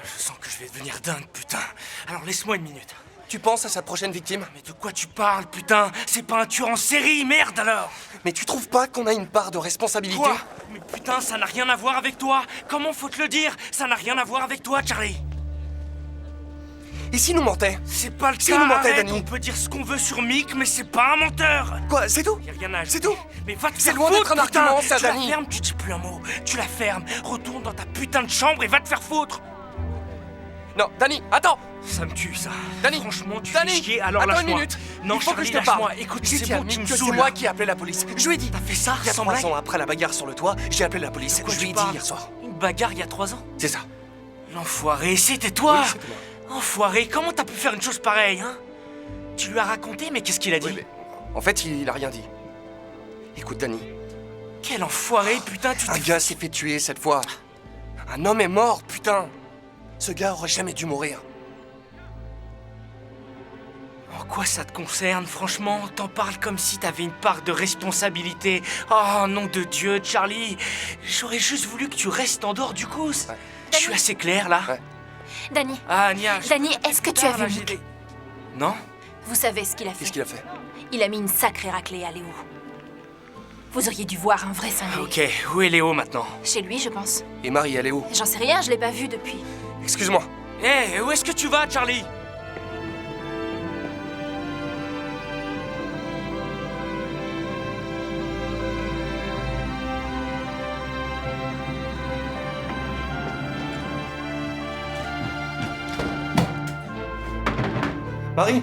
Je sens que je vais devenir dingue, putain. Alors laisse-moi une minute. Tu penses à sa prochaine victime? Mais de quoi tu parles, putain? C'est pas un tueur en série, merde alors! Mais tu trouves pas qu'on a une part de responsabilité? Quoi? Mais putain, ça n'a rien à voir avec toi! Comment faut te le dire? Ça n'a rien à voir avec toi, Charlie! Et s'il nous mentait? C'est pas le S'il cas, nous mentait, arrête, Danny? on peut dire ce qu'on veut sur Mick, mais c'est pas un menteur! Quoi, c'est tout? Y a rien à C'est ajouter. tout? Mais va te C'est faire loin foutre, d'être un putain. argument, ça, Tu la Danny. fermes, tu dis plus un mot. Tu la fermes, retourne dans ta putain de chambre et va te faire foutre! Non, Danny, attends! Ça me tue, ça. Danny, franchement, tu Danny, fais chier, alors attends lâche-moi. une minute. Non, Il faut Charlie, que je te parle. lâche-moi. Écoute, J'ai c'est dit à bon, tu Mick me que c'est saoules. moi qui ai appelé la police. Je lui ai dit. T'as fait ça, Il y a sans 3 blague? ans, après la bagarre sur le toit, j'ai appelé la police. Quoi Je tu lui ai dit parles? hier soir. Une bagarre il y a 3 ans? C'est ça. L'enfoiré, c'était toi! Oui, c'était moi. Enfoiré, comment t'as pu faire une chose pareille, hein? Tu lui as raconté, mais qu'est-ce qu'il a dit? Oui, mais en fait, il a rien dit. Écoute, Danny, Quel enfoiré, putain, tu un t'es... gars s'est fait tuer cette fois. Un homme est mort, putain. Ce gars aurait jamais dû mourir. En quoi ça te concerne, franchement? T'en parles comme si t'avais une part de responsabilité. Oh, nom de Dieu, Charlie! J'aurais juste voulu que tu restes en dehors du coup. Je suis assez clair, là? Danny. Ah, Nia... Danny, est-ce que tu as vu là, j'ai Mick? des- Non? Vous savez ce qu'il a fait? Qu'est-ce qu'il a fait? Il a mis une sacrée raclée à Léo. Vous auriez dû voir un vrai cinglé. Ok, où est Léo maintenant? Chez lui, je pense. Et Marie, elle est où? J'en sais rien, je l'ai pas vu depuis. Excuse-moi. Hé, où est-ce que tu vas, Charlie? Marie?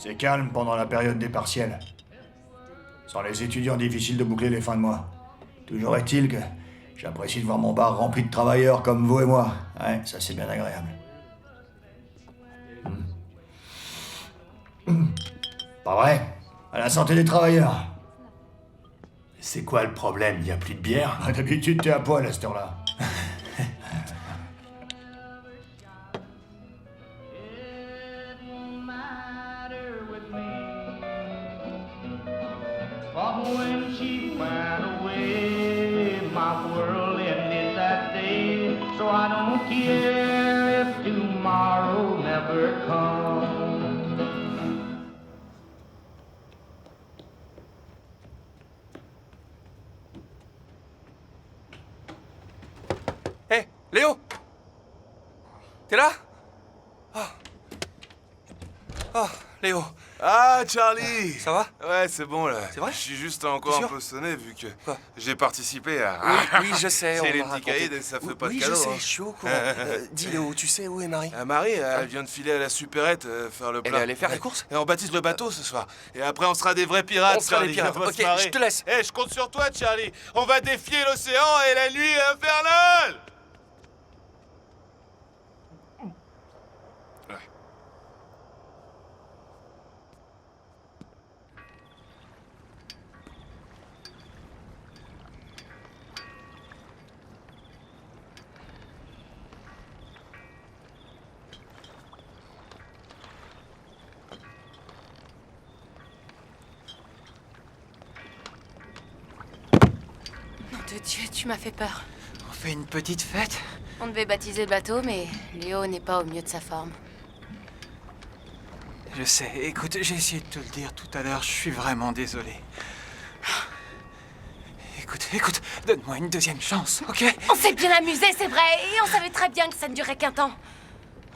C'est calme pendant la période des partiels. Sans les étudiants, difficile de boucler les fins de mois. Toujours est-il que j'apprécie de voir mon bar rempli de travailleurs comme vous et moi. Ouais, ça c'est bien agréable. Pas vrai? À la santé des travailleurs. C'est quoi le problème? Y a plus de bière? D'habitude, t'es à poil à cette heure-là. But when she went away, my world ended that day. So I don't care if tomorrow never comes. Hé, Léo! T'es là? Oh, Léo. Ah, Charlie! Ça va? Ouais, c'est bon là. C'est vrai? Je suis juste encore un peu sonné vu que j'ai participé à. Oui, je sais. C'est on les m'a petits raconté. caïds et ça fait Oui, pas de oui, cadeau. je sais, hein. je suis au courant. Dis Léo, tu sais où est Marie? Marie, elle vient de filer à la supérette faire le Elle plein. est allée faire les courses? Et on baptise le bateau ce soir. Et après, on sera des vrais pirates. On sera des Charlie. pirates. On va Ok, se marrer. je te laisse. Eh, je compte sur toi, Charlie. On va défier l'océan et la nuit infernale. Nom de Dieu, tu m'as fait peur. On fait une petite fête? On devait baptiser le bateau, mais Léo n'est pas au mieux de sa forme. Je sais. Écoute, j'ai essayé de te le dire tout à l'heure. Je suis vraiment désolé. Écoute, donne-moi une deuxième chance, ok? On s'est bien amusé, c'est vrai, et on savait très bien que ça ne durait qu'un temps.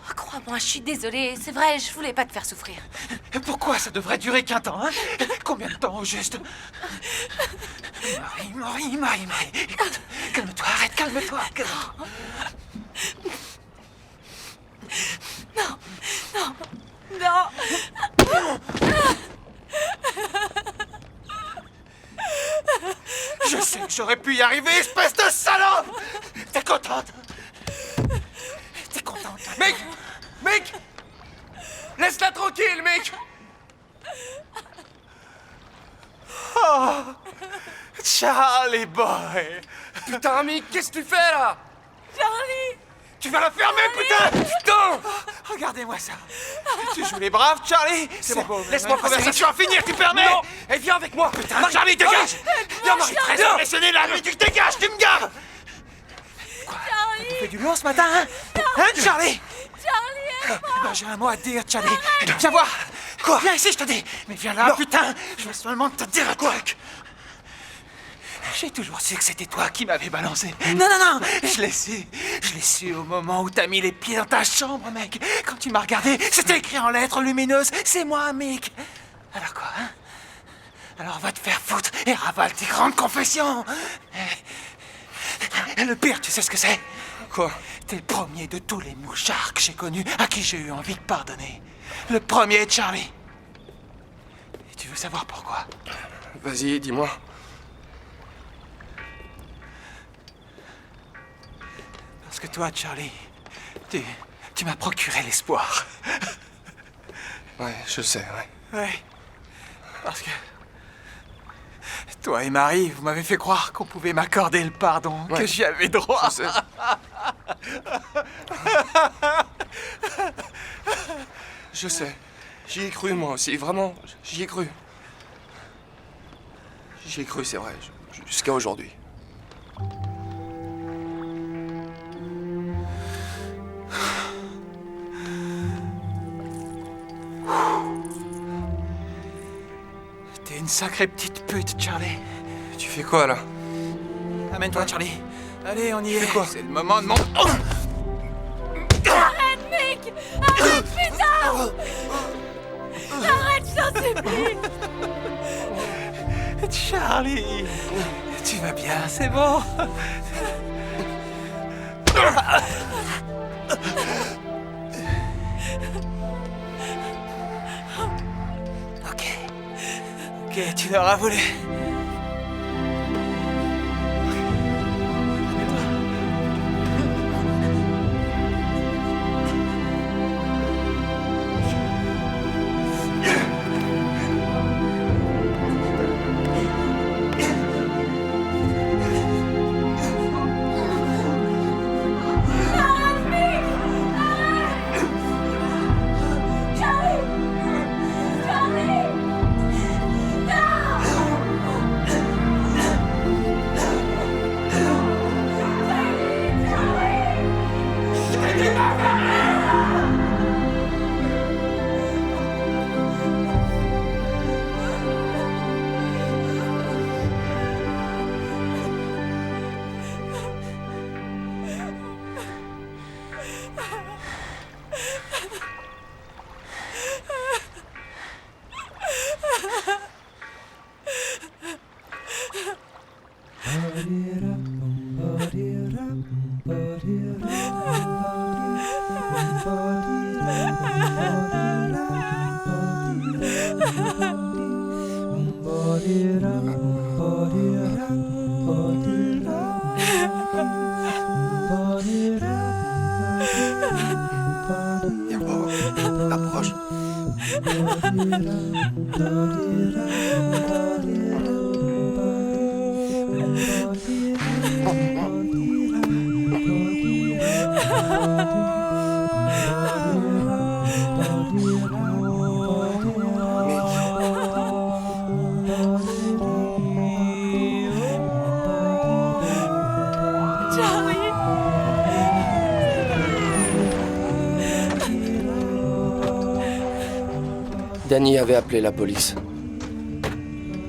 Oh, crois-moi, je suis désolée, c'est vrai, je voulais pas te faire souffrir. Pourquoi ça devrait durer qu'un temps, hein? Combien de temps au juste? Marie. Écoute, calme-toi, arrête, calme-toi. Non. Je sais que j'aurais pu y arriver, espèce de salope! T'es contente? T'es contente? Mec! Laisse-la tranquille, mec! Oh, Charlie boy! Putain, Mick, qu'est-ce que tu fais là? Charlie! Tu vas la fermer, putain! Putain! Regardez-moi ça! Tu joues les braves, Charlie? C'est bon, bon, laisse-moi la converser. conversation à finir, tu permets? Non! Eh, viens avec moi! Putain, Charlie, dégage! Viens, Marie, très impressionné là, mais tu te dégages, tu me gaves! Quoi? T'as bouffé du lion ce matin, hein? Hein, Charlie? Charlie, Ben, j'ai un mot à te dire, Charlie. Viens voir! Quoi? Viens ici, je te dis! Mais viens là, putain! Je veux seulement te dire un truc! J'ai toujours su que c'était toi qui m'avais balancé. Non! Je l'ai su au moment où t'as mis les pieds dans ta chambre, mec. Quand tu m'as regardé, c'était écrit en lettres lumineuses. C'est moi, Mick. Alors quoi, hein? Alors va te faire foutre et ravale tes grandes confessions. Et le pire, tu sais ce que c'est? Quoi? T'es le premier de tous les mouchards que j'ai connus à qui j'ai eu envie de pardonner. Le premier, Charlie. Et tu veux savoir pourquoi? Vas-y, dis-moi. Parce que toi, Charlie, tu m'as procuré l'espoir. Ouais, je sais, ouais. Ouais. Parce que toi et Marie, vous m'avez fait croire qu'on pouvait m'accorder le pardon, que j'y avais droit. Je sais. Je sais. J'y ai cru, moi aussi. Vraiment, j'y ai cru. J'y ai cru, c'est vrai. Jusqu'à aujourd'hui. T'es une sacrée petite pute, Charlie. Tu fais quoi, là? Amène-toi, Charlie. Allez, on y est. quoi? C'est le moment de mon... Arrête, Mick! Arrête, putain! Arrête, je t'en supplie! Charlie, tu vas bien, c'est bon. Ok, tu l'auras voulu. Approche. Danny avait appelé la police.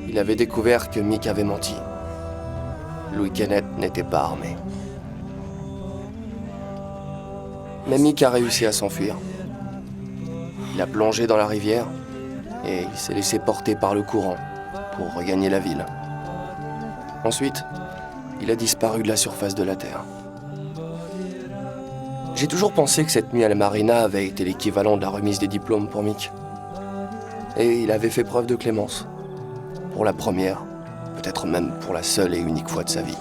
Il avait découvert que Mick avait menti. Louis Kenneth n'était pas armé. Mais Mick a réussi à s'enfuir. Il a plongé dans la rivière et il s'est laissé porter par le courant pour regagner la ville. Ensuite, il a disparu de la surface de la Terre. J'ai toujours pensé que cette nuit à la marina avait été l'équivalent de la remise des diplômes pour Mick. Et il avait fait preuve de clémence. Pour la première, peut-être même pour la seule et unique fois de sa vie.